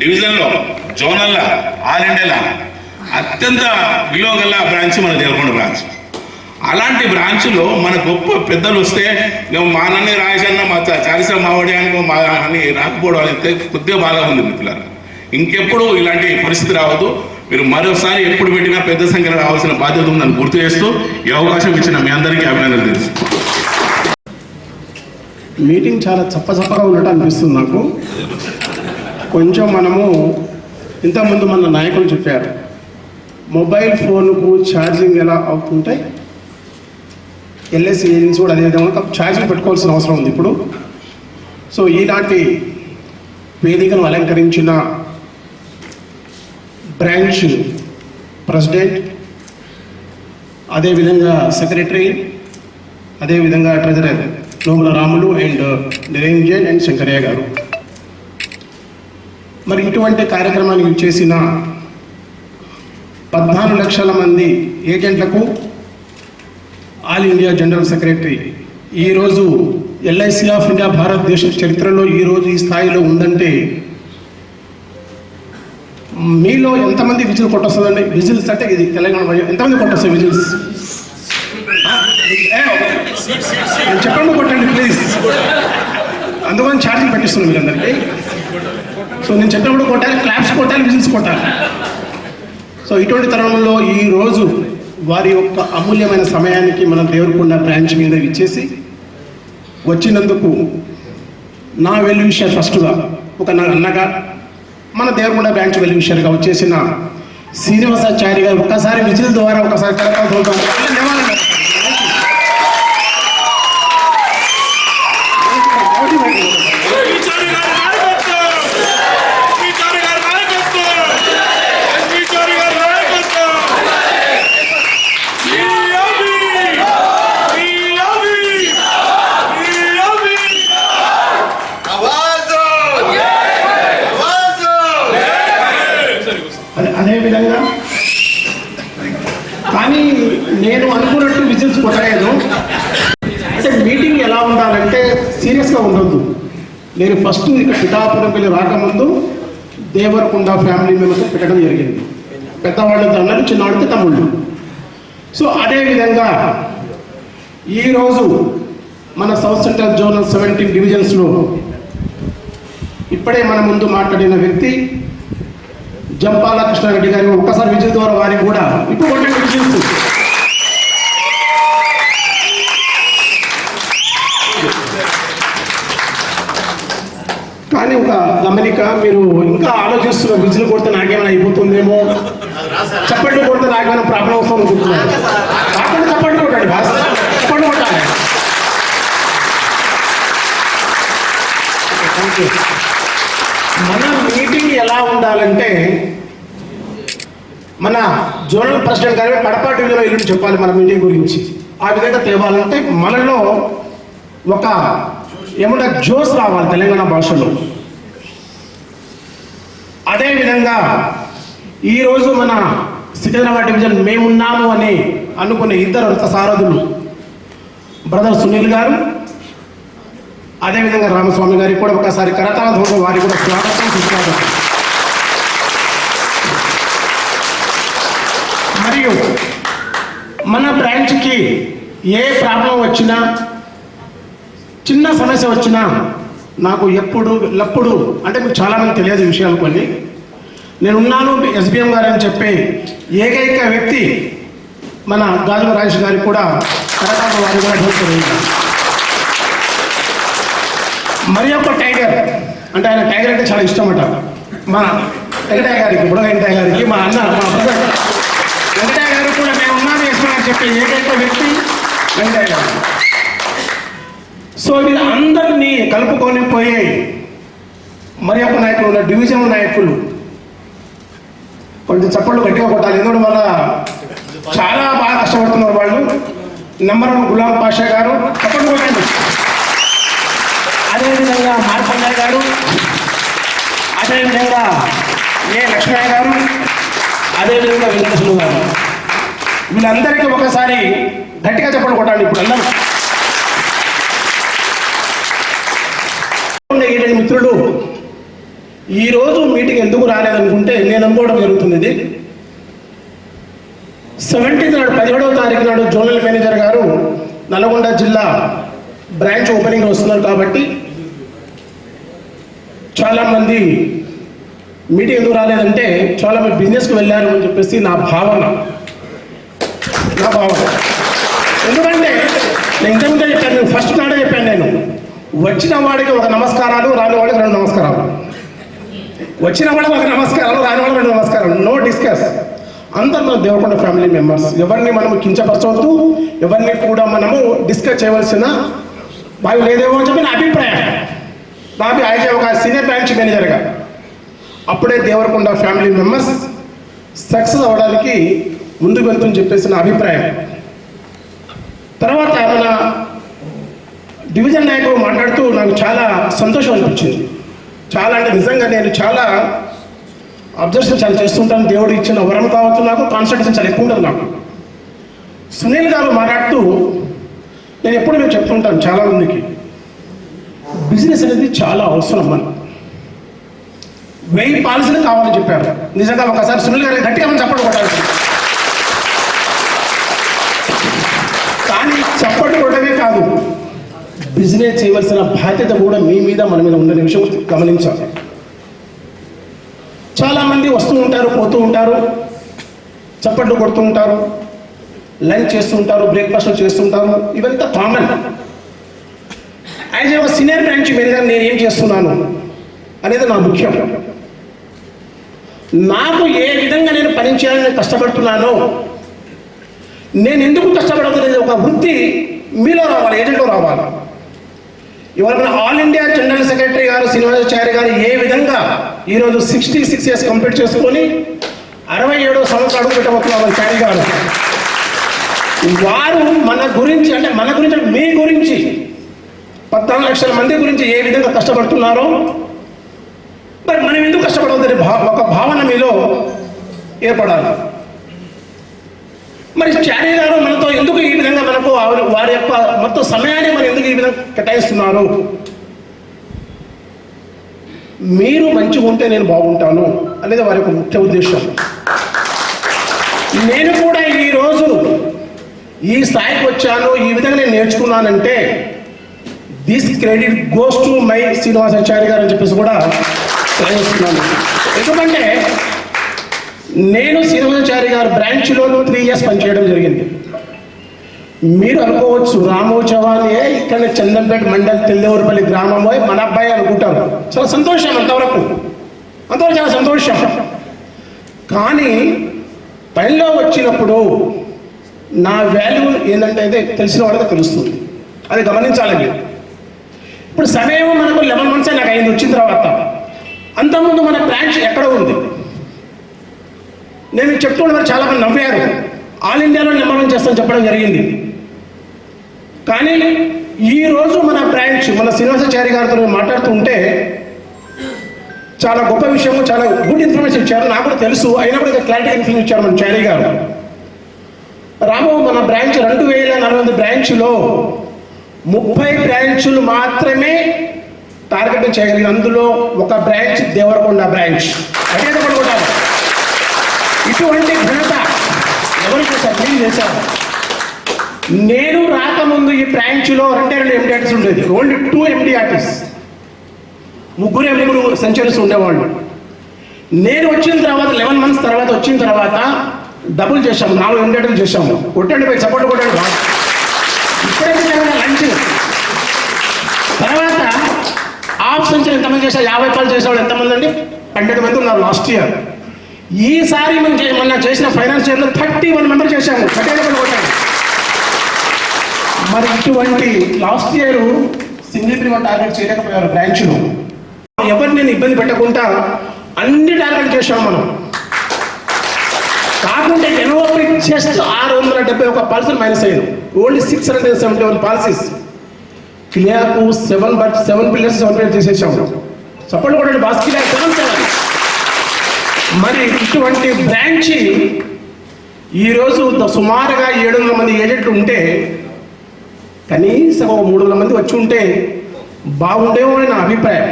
డివిజన్లో, జోనల్లో, ఆల్ ఇండియాలో అత్యంత విలువ గల బ్రాంచ్ మన దేవరకొండ బ్రాంచ్. అలాంటి బ్రాంచ్లో మన గొప్ప పెద్దలు వస్తే మా అన్నని రాజన్న మా చారిస మావడి అని రాకపోవడం అనేది కొద్దిగా బాగా ఉంది మిత్రులారా. ఇంకెప్పుడు ఇలాంటి పరిస్థితి రావద్దు. మీరు మరోసారి ఎప్పుడు పెట్టినా పెద్ద సంఖ్యలో రావాల్సిన బాధ్యత ఉందని గుర్తు చేస్తూ ఈ అవకాశం ఇచ్చిన మీ అందరికీ అభినందనలు తెలుసు. మీటింగ్ చాలా చప్పచప్పగా ఉన్నట్టు అనిపిస్తుంది నాకు. కొంచెం మనము ఇంతకుముందు మన నాయకులు చెప్పారు, మొబైల్ ఫోన్కు ఛార్జింగ్ ఎలా అవుతుంటాయి, ఎల్ఐసి ఏజెన్సీ కూడా అదేవిధంగా ఛార్జింగ్ పెట్టుకోవాల్సిన అవసరం ఉంది ఇప్పుడు. సో ఈనాటి వేదికను అలంకరించిన బ్రాంచ్ ప్రెసిడెంట్, అదేవిధంగా సెక్రటరీ, అదేవిధంగా treasurer Nomula Ramulu and Niranjan and Shankaraiah గారు, మరి ఇటువంటి కార్యక్రమానికి చేసిన 14 లక్షల మంది ఏజెంట్లకు ఆల్ ఇండియా జనరల్ సెక్రటరీ, ఈరోజు ఎల్ఐసి ఆఫ్ ఇండియా భారతదేశ చరిత్రలో ఈరోజు ఈ స్థాయిలో ఉందంటే మీలో ఎంతమంది విజిల్ కొట్టొస్తుందండి? విజిల్స్ అంటే ఇది తెలంగాణ ఎంతమంది కొట్టొస్తాయి విజిల్స్? చెప్పండి, కొట్టండి ప్లీజ్. అందుకని ఛార్జింగ్ పెట్టిస్తున్నాను మీరందరికీ. సో నేను చెప్పినప్పుడు కొట్టాలి, క్లాప్స్ కొట్టాలి, విజిల్స్ కొట్టాలి. సో ఇటువంటి తరుణంలో ఈరోజు వారి యొక్క అమూల్యమైన సమయానికి మన దేవరకొండ బ్రాంచ్ మీద ఇచ్చేసి వచ్చినందుకు నా వెల్ విషర్ ఫస్ట్గా ఒక నా అన్నగా, మన దేవరకొండ బ్రాంచ్ వెల్ విషర్గా వచ్చేసిన శ్రీనివాసాచారి గారు ఒక్కసారి విజిల్ ద్వారా ఒకసారి కలకాలం. అదేవిధంగా కానీ నేను అనుకున్నట్టు విజిల్స్ కొట్టలేదు. అంటే మీటింగ్ ఎలా ఉండాలంటే సీరియస్గా ఉండొద్దు. నేను ఫస్ట్ ఇక్కడ పిఠాపురం వెళ్ళి రాకముందు దేవరకొండ ఫ్యామిలీ మెంబర్స్ పెట్టడం జరిగింది. పెద్దవాళ్ళతో అన్నారు, చిన్నవాళ్ళతో తమ్ముళ్ళు. సో అదేవిధంగా ఈరోజు మన సౌత్ సెంట్రల్ జోనల్ 17 డివిజన్స్లో ఇప్పుడే మన ముందు మాట్లాడిన వ్యక్తి జంపాల కృష్ణారెడ్డి గారు, ఒక్కసారి విజయ్ ద్వారా వారికి కూడా ఇప్పుడు కొట్టండి విజయ్. కానీ ఒక గమనిక, మీరు ఇంకా ఆలోచిస్తున్న విజులు కొడితే నాకేమైనా అయిపోతుందేమో, చప్పట్లు కొడితే నాకేమైనా ప్రాబ్లం వస్తుంది అనుకుంటున్నాను. కాకుండా చప్పట్లు కొట్టండి, చప్పట్లు కొట్టాలి. మన మీటింగ్ ఎలా ఉండాలంటే, మన జోనల్ ప్రెసిడెంట్ గారు కడప డివిజన్లో ఎల్లుండి చెప్పాలి మన మీటింగ్ గురించి. ఆ విధంగా తేవాలంటే మనలో ఒక ఏమంటే జోస్ రావాలి తెలంగాణ భాషలో. అదేవిధంగా ఈరోజు మన సికింద్రాబాద్ డివిజన్ మేమున్నాము అని అనుకునే ఇద్దరు రథ సారథులు, బ్రదర్ సునీల్ గారు, అదేవిధంగా రామస్వామి గారికి కూడా ఒకసారి కరతాళ ధ్వజం వారికి కూడా స్వాగతం, సుస్వాగతం. మరియు మన బ్రాంచ్కి ఏ ప్రాబ్లం వచ్చినా, చిన్న సమస్య వచ్చినా నాకు ఎప్పుడు అంటే మీకు చాలామంది తెలియదు ఈ విషయాలు కొన్ని. నేనున్నాను ఎస్బిఎం గారు అని చెప్పే ఏకైక వ్యక్తి మన గాజుల రాజేష్ గారికి కూడా కరతాళ వారి కూడా ధ్వజం. మరి ఒక టైగర్ అంటే ఆయన టైగర్ అంటే చాలా ఇష్టం అట మా వెంకటయ్య గారికి, బుడ వెంకటయ్య గారికి, మా అన్న మా బ్రదర్ వెంకటయ్య గారు కూడా మేము ఉన్నాను వేసుకున్నాను చెప్పే ఏకైక వ్యక్తి వెంకటయ్య గారు. సో వీళ్ళందరినీ కలుపుకొని పోయే మరి ఒక నాయకులు ఉన్న డివిజన్ నాయకులు కొంచెం చప్పట్లు గట్టిగా కొట్టాలి, ఎందుకంటే వల్ల చాలా బాగా కష్టపడుతున్నారు వాళ్ళు. నెంబర్ 1 గులాం పాషా గారు, చప్పట్లు కొట్టండి. అదేవిధంగా మార్పన్నయ్య గారు, అదేవిధంగా ఏ లక్ష్మయ్య గారు, అదేవిధంగా వెంకటేశ్వర గారు, వీళ్ళందరికీ ఒకసారి గట్టిగా చెప్పండి కొట్టాలి. ఇప్పుడు అందరూ మిత్రులు ఈరోజు మీటింగ్ ఎందుకు రాలేదనుకుంటే నేను అనుకోవడం జరుగుతుంది. 17th నాడు 17వ తారీఖు నాడు జోనల్ మేనేజర్ గారు నల్గొండ జిల్లా బ్రాంచ్ ఓపెనింగ్ వస్తున్నారు కాబట్టి చాలామంది మీటింగ్ ఎందుకు రాలేదంటే చాలామంది బిజినెస్కి వెళ్ళారు అని చెప్పేసి నా భావన. ఎందుకంటే నేను ఇంతకుముందే చెప్పాను, ఫస్ట్ నాడే చెప్పాను, నేను వచ్చిన వాడికి ఒక నమస్కారాలు, రాని వాడికి 2 నమస్కారాలు. వచ్చిన వాడికి ఒక నమస్కారాలు, రాని వాడికి 2 నమస్కారాలు. No discuss. అందరూ మన దేవరకొండ ఫ్యామిలీ మెంబర్స్. ఎవరిని మనము కించపరచవద్దు, ఎవరిని కూడా మనము డిస్కస్ చేయవలసిన వాయు లేదేమో అని చెప్పి నా అభిప్రాయం. నాకు అయితే ఒక సీనియర్ బ్రాంచ్ మేనేజర్గా అప్పుడే దేవరకొండ ఫ్యామిలీ మెంబర్స్ సక్సెస్ అవ్వడానికి ముందుకు వెళ్తుందని చెప్పేసి నా అభిప్రాయం. తర్వాత మన డివిజన్ నాయకుడు మాట్లాడుతూ నాకు చాలా సంతోషం అనిపించింది. చాలా అంటే నిజంగా నేను చాలా అబ్జర్వేషన్ చాలా చేస్తుంటాను. దేవుడు ఇచ్చిన వరం కావచ్చు, నాకు కాన్సన్ట్రేషన్ చాలా ఎక్కువ ఉంటుంది నాకు. సునీల్ గారు మాట్లాడుతూ నేను ఎప్పుడు మేము చెప్తుంటాను చాలా మందికి, బిజినెస్ అనేది చాలా అవసరం. మనం 1000 పాలసీలు కావాలని చెప్పారు. నిజంగా ఒకసారి సునీల్ గారు గట్టిగా మనం చప్పట్లు కొట్టాలి. కానీ చప్పట్లు కొట్టమే కాదు, బిజినెస్ చేయవలసిన బాధ్యత కూడా మీ మీద మన మీద ఉన్న విషయం గమనించాలి. చాలామంది వస్తూ ఉంటారు, పోతూ ఉంటారు, చప్పట్లు కొడుతూ ఉంటారు, లంచ్ చేస్తూ ఉంటారు, బ్రేక్ఫాస్ట్ చేస్తుంటారు. ఇవంతా కామన్. యాజ్ ఒక సీనియర్ బ్రాంచ్ మేనేజర్ నేను ఏం చేస్తున్నాను అనేది నా ముఖ్యం. నాకు ఏ విధంగా నేను పని చేయాలని కష్టపడుతున్నానో, నేను ఎందుకు కష్టపడుతున్నది ఒక వృత్తి మీలో రావాలి, ఏజెంట్లో రావాలి. ఎవరైనా ఆల్ ఇండియా జనరల్ సెక్రటరీ గారు శ్రీనివాసాచార్య గారు ఏ విధంగా ఈరోజు 66 years కంప్లీట్ చేసుకొని 67వ సంవత్సరం పెట్టబోతున్నారు చారి గారు. వారు మన గురించి అంటే మీ గురించి 14 లక్షల మంది గురించి ఏ విధంగా కష్టపడుతున్నారో, మరి మనం ఎందుకు కష్టపడవద్దని ఒక భావన మీలో ఏర్పడాలి. మరి చారి గారు మనతో ఎందుకు ఈ విధంగా మనకు వారి యొక్క మొత్తం సమయాన్ని మనం ఎందుకు ఈ విధంగా కేటాయిస్తున్నారు? మీరు మంచిగా ఉంటే నేను బాగుంటాను అనేది వారి యొక్క ముఖ్య ఉద్దేశం. నేను కూడా ఈరోజు ఈ స్థాయికి వచ్చాను, ఈ విధంగా నేను నేర్చుకున్నానంటే this credit goes to my Srinivasacharya గారు అని చెప్పేసి కూడా తెలియజేస్తున్నాను. ఎందుకంటే నేను శ్రీనివాసాచార్య గారు బ్రాంచ్లో 3 years పనిచేయడం జరిగింది. మీరు అనుకోవచ్చు రాము చవానియే ఇక్కడ చందంపేట మండల్ తెల్లూరుపల్లి గ్రామం మన అబ్బాయి అనుకుంటారు. చాలా సంతోషం, అంతవరకు చాలా సంతోషం. కానీ పనిలో వచ్చినప్పుడు నా వాల్యూ ఏంటంటే అయితే తెలిసిన వాళ్ళకి తెలుస్తుంది. అది గమనించాలండి. ఇప్పుడు సమయం మనకు 11 months నాకు అయింది వచ్చిన తర్వాత. అంతకుముందు మన బ్రాంచ్ ఎక్కడ ఉంది నేను చెప్తుండే చాలా మంది నవ్వారు. ఆల్ ఇండియాలో నెంబర్ 1 చేస్తాను చెప్పడం జరిగింది. కానీ ఈరోజు మన బ్రాంచ్ మన శ్రీనివాసాచార్య గారితో మాట్లాడుతుంటే చాలా గొప్ప విషయము, చాలా గుడ్ ఇన్ఫర్మేషన్ ఇచ్చారు. నాకు కూడా తెలుసు, అయినప్పుడు క్లారిటీ ఇన్ఫర్మేషన్ ఇచ్చారు మన చారి గారు. రాము మన బ్రాంచ్ 2040 బ్రాంచ్లో 30 బ్రాంచులు మాత్రమే టార్గెట్ చేయగలిగింది. అందులో ఒక బ్రాంచ్ దేవరకొండ బ్రాంచ్. అదే కూడా ఇటువంటి ఘనత ఎవరు చేశారు? నేను చేశాను. నేను రాకముందు ఈ బ్రాంచ్లో 2 MDRTs ఉండేది. ఓన్లీ 2 MDRTs, 3 సెంచరీస్ ఉండేవాళ్ళు. నేను వచ్చిన తర్వాత 11 months తర్వాత వచ్చిన తర్వాత డబుల్ చేశాము, 4 MDRTs చేశాము. కొట్టండి పోయి సపోర్ట్ కొట్టండి. ఇప్పుడైతే లంచ్ తర్వాత హాఫ్ సెంచరీ ఎంతమంది చేశారు? 50 రూపాయలు చేసేవాళ్ళు ఎంతమంది అండి? 12 మంది ఉన్నారు లాస్ట్ ఇయర్. ఈసారి మనం చేసిన ఫైనాన్స్ ఇయర్లో 31 members చేశాము. 31 కొట్టాము. మరి ఇటువంటి last year single premium target చేయలేకపోయారు బ్రాంచ్లో. ఎవరిని నేను ఇబ్బంది పెట్టకుండా అన్ని టార్గెట్ చేశాము మనం. కాకుంటే ఎన్ఓపి జస్ట్ 671 పాలసీలు మైనస్ అయ్యారు. ఓన్లీ 671 పాలసీస్ క్లియర్కు 7 పిల్లర్స్ 7 పిల్లర్స్ చేసేసాము. సపోర్ట్ కూడా బాస్కిలా 7. మరి ఇటువంటి బ్రాంచ్ ఈరోజు సుమారుగా 700 మంది ఏజెంట్లు ఉంటే కనీసం 300 మంది వచ్చి ఉంటే బాగుండేమో అని నా అభిప్రాయం.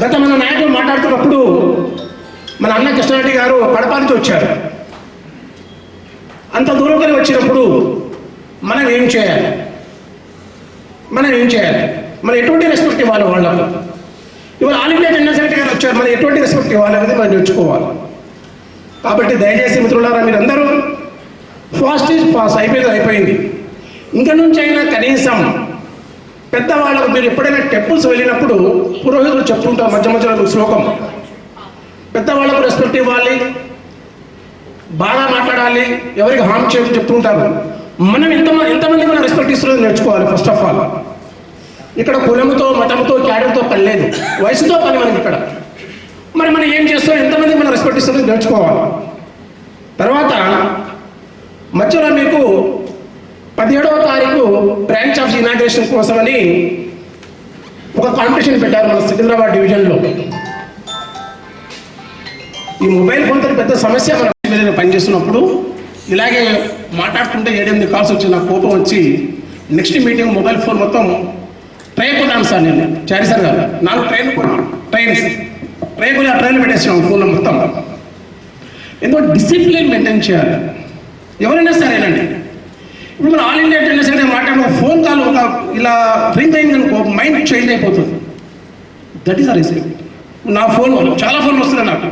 గత మన నాయకులు మాట్లాడుతున్నప్పుడు మన అన్న కృష్ణారెడ్డి గారు కడప నుంచి వచ్చారు. అంత దూరంగా వచ్చినప్పుడు మనం ఏం చేయాలి? మనం ఎటువంటి రెస్పెక్ట్ ఇవ్వాలి వాళ్ళకు? ఇవాళ ఆల్ ఇండియా జనరల్ సెక్రటరీ గారు వచ్చారు, మనం ఎటువంటి రెస్పెక్ట్ ఇవ్వాలి అనేది మనం నేర్చుకోవాలి. కాబట్టి దయచేసి మిత్రులారా, మీరందరూ ఫాస్ట్ ఈజ్ ఫాస్ట్, అయిపోయింది. ఇంక నుంచి అయినా కనీసం పెద్దవాళ్ళకు మీరు ఎప్పుడైనా టెంపుల్స్ వెళ్ళినప్పుడు పురోహితులు చెప్తుంటారు మధ్య మధ్యలో శ్లోకం, పెద్దవాళ్ళకు రెస్పెక్ట్ ఇవ్వాలి, బాగా మాట్లాడాలి, ఎవరికి హామ్ చేయని చెప్తుంటారు. మనం ఎంతమంది మనం రెస్పెక్ట్ ఇస్తున్నది నేర్చుకోవాలి. ఫస్ట్ ఆఫ్ ఆల్ ఇక్కడ కులముతో మతంతో క్యాడర్తో పని లేదు, వయసుతో పని మనకి ఇక్కడ. మరి మనం ఏం చేస్తాం, ఎంతమంది మనం రెస్పెక్ట్ ఇస్తున్నది నేర్చుకోవాలి. తర్వాత మధ్యలో మీకు 17వ తారీఖు బ్రాంచ్ ఆఫ్ ఇనాగ్రేషన్ కోసమని ఒక కాంపిటీషన్ పెట్టారు మన సికింద్రాబాద్ డివిజన్లో. ఈ మొబైల్ ఫోన్తో పెద్ద సమస్య. మనం పనిచేస్తున్నప్పుడు ఇలాగే మాట్లాడుతుంటే 7-8 కాల్స్ వచ్చి నాకు కోపం వచ్చి నెక్స్ట్ మీటింగ్ మొబైల్ ఫోన్ మొత్తం ట్రై కొన్నాను సార్. నేను చారీ సార్ గారు 4 ట్రైన్లు కొన్నాను. ట్రైన్లు పెట్టేసాను ఫోన్లో మొత్తం. ఎంతో డిసిప్లిన్ మెయింటైన్ చేయాలి ఎవరైనా సరేనండి. ఇప్పుడు మన ఆల్ ఇండియా జనరల్ సెక్రటరీ మాట్లాడిన ఫోన్ కాల్ ఒక ఇలా రింగ్ అయింది అనుకో, మైండ్ చేంజ్ అయిపోతుంది. దట్ ఈస్ ఆ రిస్క్. నా ఫోన్ చాలా ఫోన్లు వస్తున్నాయి నాకు,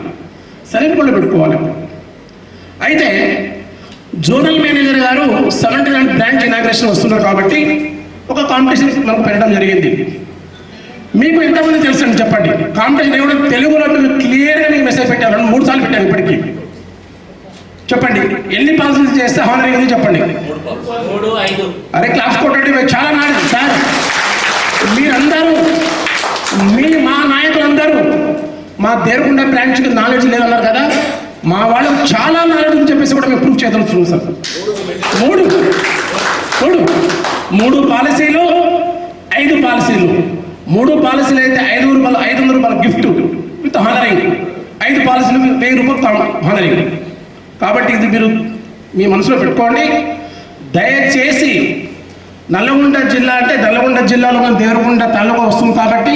సరైన కూడా పెట్టుకోవాలి. అయితే జోనల్ మేనేజర్ గారు 79 బ్రాంచ్ ఇనాగ్రేషన్ వస్తున్నారు కాబట్టి ఒక కాంపిటీషన్ మనకు పెట్టడం జరిగింది. మీకు ఎంతమంది తెలుసు అని చెప్పండి. కాంపిటీషన్ ఏమైనా తెలుగులో మీకు క్లియర్గా మీకు మెసేజ్ పెట్టారు, 3 సార్లు పెట్టాను ఇప్పటికీ. చెప్పండి ఎన్ని పాలసీలు చేస్తే హానరింగ్ ఉంది చెప్పండి. 3, 5. అరే క్లాస్ కొట్టండి, చాలా నాడు సార్. మీరందరూ మా నాయకులందరూ మా దేవరకొండ బ్రాంచ్కి నాలెడ్జ్ లేదన్నారు కదా, మా వాళ్ళకు చాలా నాలెడ్జ్ అని చెప్పేసి కూడా మేము ప్రూవ్ చేయదలుచున్నాం సార్. 3 పాలసీలు 5 పాలసీలు. 3 పాలసీలు అయితే 500 రూపాయల గిఫ్ట్ విత్ హానరింగ్, 5 పాలసీలు 1000 రూపాయలు హానరింగ్. కాబట్టి ఇది మీరు మీ మనసులో పెట్టుకోండి. దయచేసి నల్లగొండ జిల్లా అంటే నల్లగొండ జిల్లాలో మన దేవరకొండ తాలూకా వస్తుంది కాబట్టి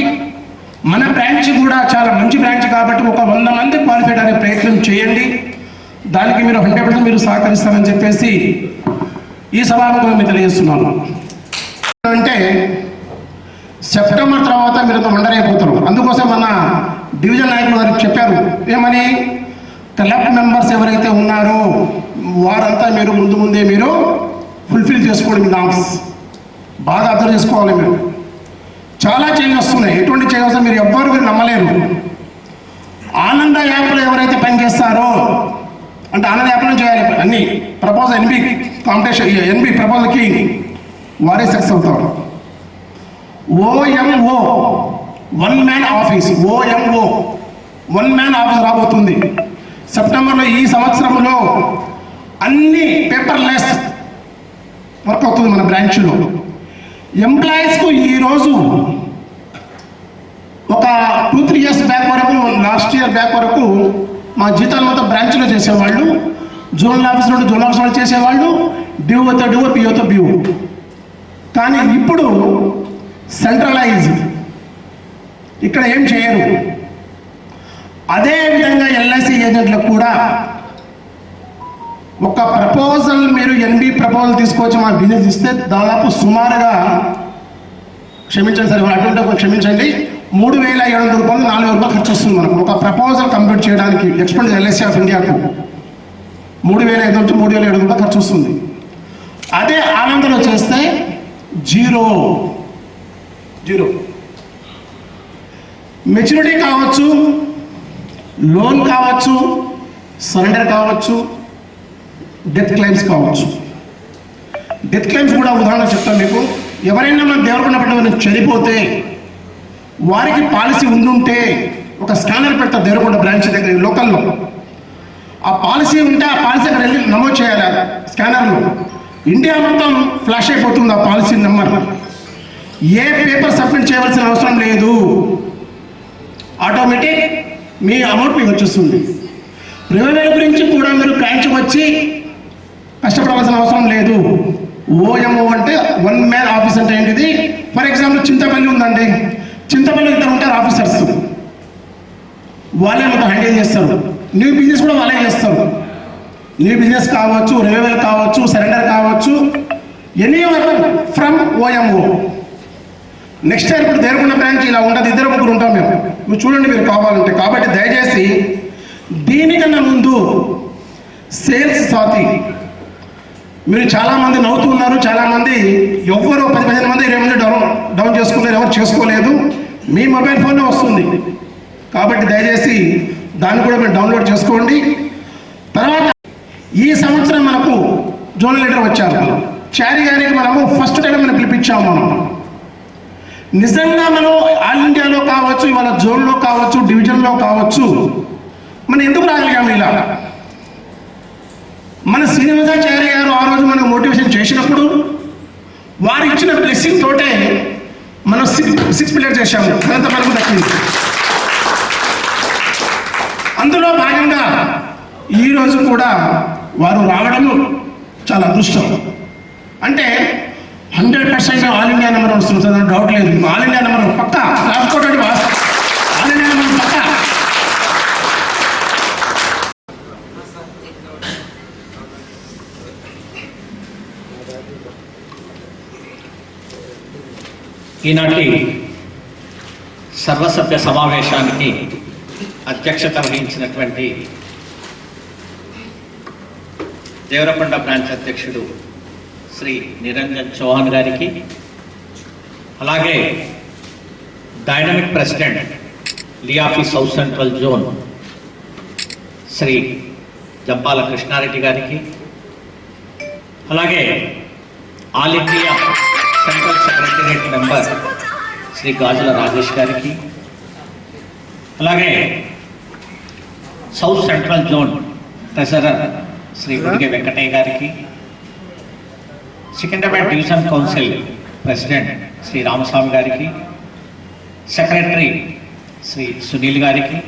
మన బ్రాంచ్ కూడా చాలా మంచి బ్రాంచ్ కాబట్టి ఒక 100 మంది క్వాలిఫైడ్ అనే ప్రయత్నం చేయండి. దానికి మీరు 100% మీరు సహకరిస్తారని చెప్పేసి ఈ సభాముఖంగా మీరు తెలియజేస్తున్నాను. అంటే సెప్టెంబర్ తర్వాత మీరు ఉండరైపోతారు. అందుకోసం మన డివిజన్ నాయకులు గారికి చెప్పారు ఏమని, క్లబ్ మెంబర్స్ ఎవరైతే ఉన్నారో వారంతా మీరు ముందే మీరు ఫుల్ఫిల్ చేసుకోండి. మీ నామ్స్ బాగా అర్థం చేసుకోవాలి. మీరు చాలా చేంజ్ వస్తున్నాయి. ఎటువంటి చేంజ్ వస్తాయి మీరు నమ్మలేరు. ఆనంద యాప్లో ఎవరైతే పనిచేస్తారో అంటే ఆనంద యాప్లో చేయాలి అన్ని ప్రపోజల్ ఎన్బి కాంపిటీషన్ ఎన్బి ప్రపోజల్కి వారే సక్సెస్ అవుతారు. OMO 1 man office, OMO 1 man office రాబోతుంది సెప్టెంబర్లో. ఈ సంవత్సరంలో అన్ని పేపర్లెస్ వర్క్ అవుతుంది మన బ్రాంచ్లో. ఎంప్లాయీస్కు ఈరోజు ఒక 2-3 ఇయర్స్ బ్యాక్ వరకు, లాస్ట్ ఇయర్ బ్యాక్ వరకు మా జీతాలు మొత్తం బ్రాంచ్లో చేసేవాళ్ళు, జోనల్ ఆఫీస్లో చేసేవాళ్ళు, డిఓతో డిఓ, పిఓతో బిఓ. కానీ ఇప్పుడు సెంట్రలైజ్, ఇక్కడ ఏం చేయరు. అదేవిధంగా LIC ఏజెంట్లకు కూడా ఒక ప్రపోజల్ మీరు NB ప్రపోజల్ తీసుకొచ్చి మా బిజినెస్ ఇస్తే దాదాపు సుమారుగా క్షమించండి సార్, అటువంటి క్షమించండి, 3,700 రూపాయలు 4,000 రూపాయలు ఖర్చు వస్తుంది మనకు ఒక ప్రపోజల్ కంప్లీట్ చేయడానికి. ఎక్స్పెండ్ LIC ఆఫ్ ఇండియాకు 3,500 నుంచి 3,700 రూపాయలు ఖర్చు వస్తుంది. అదే ఆనందంలో చేస్తే జీరో. మెచ్యూరిటీ కావచ్చు, లోన్ కావచ్చు, సరెండర్ కావచ్చు, డెత్ క్లెయిమ్స్ కావచ్చు. డెత్ క్లెయిమ్స్ కూడా ఉదాహరణ చెప్తాను మీకు. ఎవరైనా మన దేవరకొండ పట్టణంలో చనిపోతే వారికి పాలసీ ఉండుంటే ఒక స్కానర్ పెడతారు దేవరకొండ బ్రాంచ్ దగ్గర లోకల్లో. ఆ పాలసీ ఉంటే ఆ పాలసీ అక్కడ వెళ్ళి నమోదు చేయాలి స్కానర్లో. ఇండియా మొత్తం ఫ్లాష్ అయిపోతుంది ఆ పాలసీ నెంబర్. ఏ పేపర్ సబ్మిట్ చేయవలసిన అవసరం లేదు, ఆటోమేటిక్ మీ అమౌంట్ మీకు వచ్చేస్తుంది. ప్రివెన్షన్ గురించి కూడా మీరు బ్రాంచ్కి వచ్చి కష్టపడవలసిన అవసరం లేదు. OMO అంటే 1 మ్యాన్ ఆఫీస్ అంటే ఏంటిది? ఫర్ ఎగ్జాంపుల్ చింతపల్లి ఉందండి, చింతపల్లి 2 ఉంటారు ఆఫీసర్స్, వాళ్ళే మొత్తం హ్యాండిల్ చేస్తారు. న్యూ బిజినెస్ కూడా వాళ్ళే చేస్తారు. న్యూ బిజినెస్ కావచ్చు, రెవెన్యూ కావచ్చు, సరెండర్ కావచ్చు, any from OMO. Next year ఇప్పుడు దేవరకొండ బ్రాంచ్ ఇలా ఉంటుంది, 2-3 ఉంటాం మేము. మీరు చూడండి మీరు కావాలంటే. కాబట్టి దయచేసి దీనికన్నా ముందు సేల్స్ సాతి మీరు చాలామంది నవ్వుతున్నారు, చాలామంది ఎవ్వరు 10-15 మంది 20 మంది డౌన్ చేసుకున్నారు, ఎవరు చేసుకోలేదు. మీ మొబైల్ ఫోన్లో వస్తుంది. కాబట్టి దయచేసి దాన్ని కూడా మీరు డౌన్లోడ్ చేసుకోండి. తర్వాత ఈ సంవత్సరం మనకు జోనల్ లీడర్ వచ్చారు. చారి గారికి మనము ఫస్ట్ టైం మనం పిలిపించాము. మనం నిజంగా మనం ఆల్ ఇండియాలో కావచ్చు, ఇవాళ జోన్లో కావచ్చు, డివిజన్లో కావచ్చు, మనం ఎందుకు రాగలిగాము ఇలా? మన శ్రీనివాసాచార్య గారు ఆ రోజు మనకు మోటివేషన్ చేసినప్పుడు వారు ఇచ్చిన బ్లెస్సింగ్ తోటే మనం 6 పిల్లర్ చేశాము. అదంతా మనకు దక్కింది. అందులో భాగంగా ఈరోజు కూడా వారు రావడము చాలా అదృష్టం. అంటే 100% ఆల్ ఇండియా నెంబర్ వస్తుంది, డౌట్ లేదు. ఆల్ ఇండియా నెంబర్ పక్కా రాసుకోవడానికి ఆల్ ఇండియా నెంబర్ పక్కా. ఈనాటి సర్వసభ్య సమావేశానికి అధ్యక్షత వహించినటువంటి దేవరకొండ బ్రాంచ్ అధ్యక్షుడు శ్రీ నిరంజన్ చౌహాన్ గారికి, అలాగే డైనమిక్ ప్రెసిడెంట్ లియాపి south central zone Shri Jampala Krishna Reddy గారికి, అలాగే all India central secretariat member Shri Gajula Rajesh గారికి, అలాగే south central zone treasurer Shri Gudige Venkataiah గారికి, Secunderabad division council president Shri Ramaswamy గారికి, సెక్రటరీ శ్రీ సునీల్ గారికి,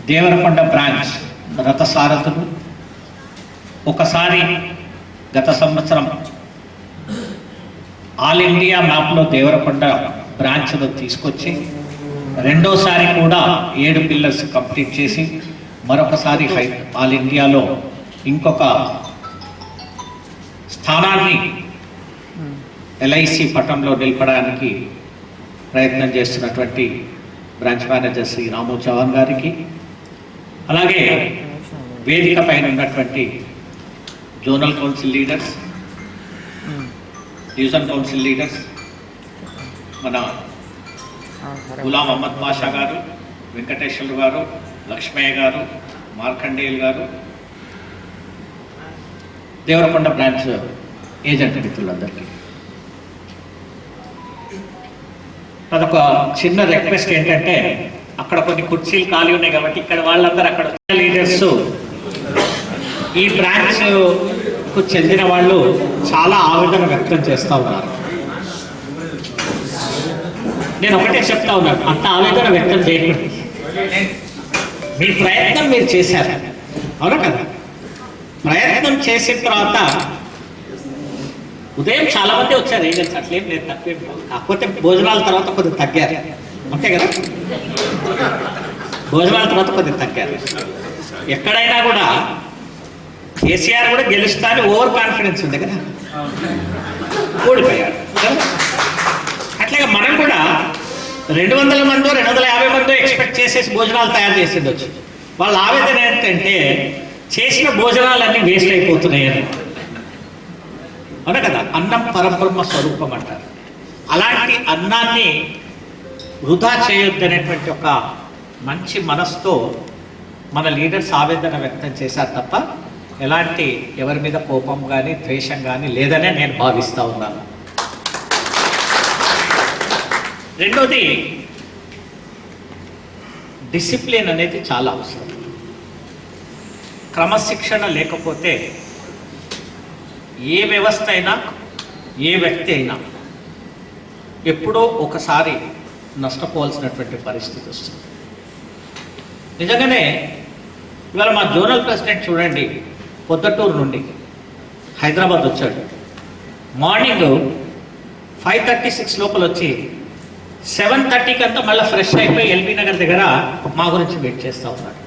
దేవరకొండ బ్రాంచ్ రథసారథులు, ఒకసారి గత సంవత్సరం ఆల్ ఇండియా మ్యాప్లో దేవరకొండ బ్రాంచ్ను తీసుకొచ్చి రెండోసారి కూడా 7 పిల్లర్స్ కంప్లీట్ చేసి మరొకసారి ఆల్ ఇండియాలో ఇంకొక స్థానాన్ని ఎల్ఐసి పటంలో నిలపడానికి ప్రయత్నం చేస్తున్నటువంటి బ్రాంచ్ మేనేజర్ శ్రీ రాము చౌహాన్ గారికి, అలాగే వేదిక పైన ఉన్నటువంటి zonal council leaders, division council leaders, మన గులాం అహ్మద్ బాషా గారు, వెంకటేశ్వర్లు గారు, లక్ష్మయ్య గారు, మార్కండేయులు గారు, దేవరకొండ బ్రాంచ్ ఏజెంట్ మిత్రులందరికీ అదొక చిన్న రిక్వెస్ట్ ఏంటంటే, అక్కడ కొన్ని కుర్చీలు ఖాళీ ఉన్నాయి కాబట్టి ఇక్కడ వాళ్ళందరూ అక్కడ లీడర్స్ ఈ బ్రాంచ్ కు చెందిన వాళ్ళు చాలా ఆవేదన వ్యక్తం చేస్తూ ఉన్నారు. నేను ఒకటే చెప్తా ఉన్నాను, అంత ఆవేదన వ్యక్తం చేయకండి. మీ ప్రయత్నం మీరు చేశారు, అవునా కదా? ప్రయత్నం చేసిన తర్వాత ఉదయం చాలా మంది వచ్చారు, ఏజెంట్స్ అట్లేం లేదు, తక్కువ. కాకపోతే భోజనాల తర్వాత కొద్దిగా తగ్గారు, అంతే కదా? భోజనాల తర్వాత కొద్దిగా తగ్గారు. ఎక్కడైనా కూడా కేసీఆర్ కూడా గెలుస్తా అని ఓవర్ కాన్ఫిడెన్స్ ఉంది కదా, ఓడిపోయాడు. అట్లాగే మనం కూడా 200 మందో 250 మందో ఎక్స్పెక్ట్ చేసేసి భోజనాలు తయారు చేసిండొచ్చు. వాళ్ళ ఆవేదన ఏంటంటే చేసిన భోజనాలన్నీ వేస్ట్ అయిపోతున్నాయని, అవునా కదా? అన్నం పరబ్రహ్మ స్వరూపం అంటారు. అలాంటి అన్నాన్ని వృధా చేయొద్దనేటువంటి ఒక మంచి మనసుతో మన లీడర్స్ ఆవేదన వ్యక్తం చేశారు తప్ప ఎలాంటి ఎవరి మీద కోపం కానీ ద్వేషం కానీ లేదనే నేను భావిస్తూ ఉన్నాను. రెండోది, డిసిప్లిన్ అనేది చాలా అవసరం. క్రమశిక్షణ లేకపోతే ఏ వ్యవస్థ అయినా ఏ వ్యక్తి అయినా ఎప్పుడో ఒకసారి నష్టపోవాల్సినటువంటి పరిస్థితి వస్తుంది. నిజంగానే ఇవాళ మా జోనల్ ప్రెసిడెంట్ చూడండి, పొద్దుటూరు నుండి హైదరాబాద్ వచ్చాడు. మార్నింగ్ 5:36 లోపల వచ్చి 7:30కి అంతా మళ్ళీ ఫ్రెష్ అయిపోయి ఎల్బీ నగర్ దగ్గర మా గురించి వెయిట్ చేస్తూ ఉన్నాడు.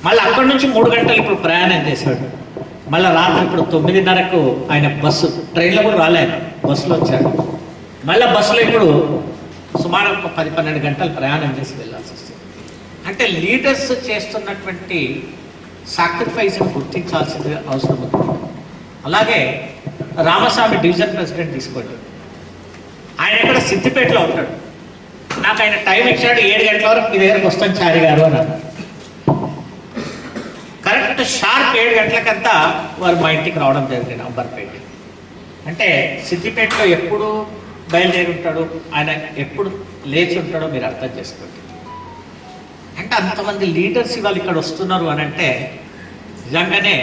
మళ్ళీ అక్కడి నుంచి 3 గంటలు ఇప్పుడు ప్రయాణం చేశాడు. మళ్ళీ రాత్రి ఇప్పుడు 9:30కు ఆయన బస్సు, ట్రైన్లో కూడా రాలేదు, బస్సులో వచ్చాడు. మళ్ళీ బస్సులో ఇప్పుడు సుమారు 10-12 గంటలు ప్రయాణం చేసి వెళ్ళాల్సి వస్తుంది. అంటే లీడర్స్ చేస్తున్నటువంటి సాక్రిఫైస్ని గుర్తించాల్సింది అవసరం ఉంది. అలాగే రామస్వామి డివిజన్ ప్రెసిడెంట్ తీసుకోండి, ఆయన ఇక్కడ సిద్దిపేటలో ఉంటాడు. నాకు ఆయన టైం ఇచ్చాడు, 7 గంటల వరకు మీ దగ్గరకు వస్తాను చారి గారు అన్నారు. కరెక్ట్ షార్ప్ 7 గంటలకంతా వారు మా ఇంటికి రావడం జరిగింది అంబర్పేట. అంటే సిద్దిపేటలో ఎప్పుడు బయలుదేరి ఉంటాడు, ఆయన ఎప్పుడు లేచి ఉంటాడో మీరు అర్థం చేసుకోండి. అంటే అంతమంది లీడర్స్ ఇవాళ ఇక్కడ వస్తున్నారు అని అంటే నిజంగానే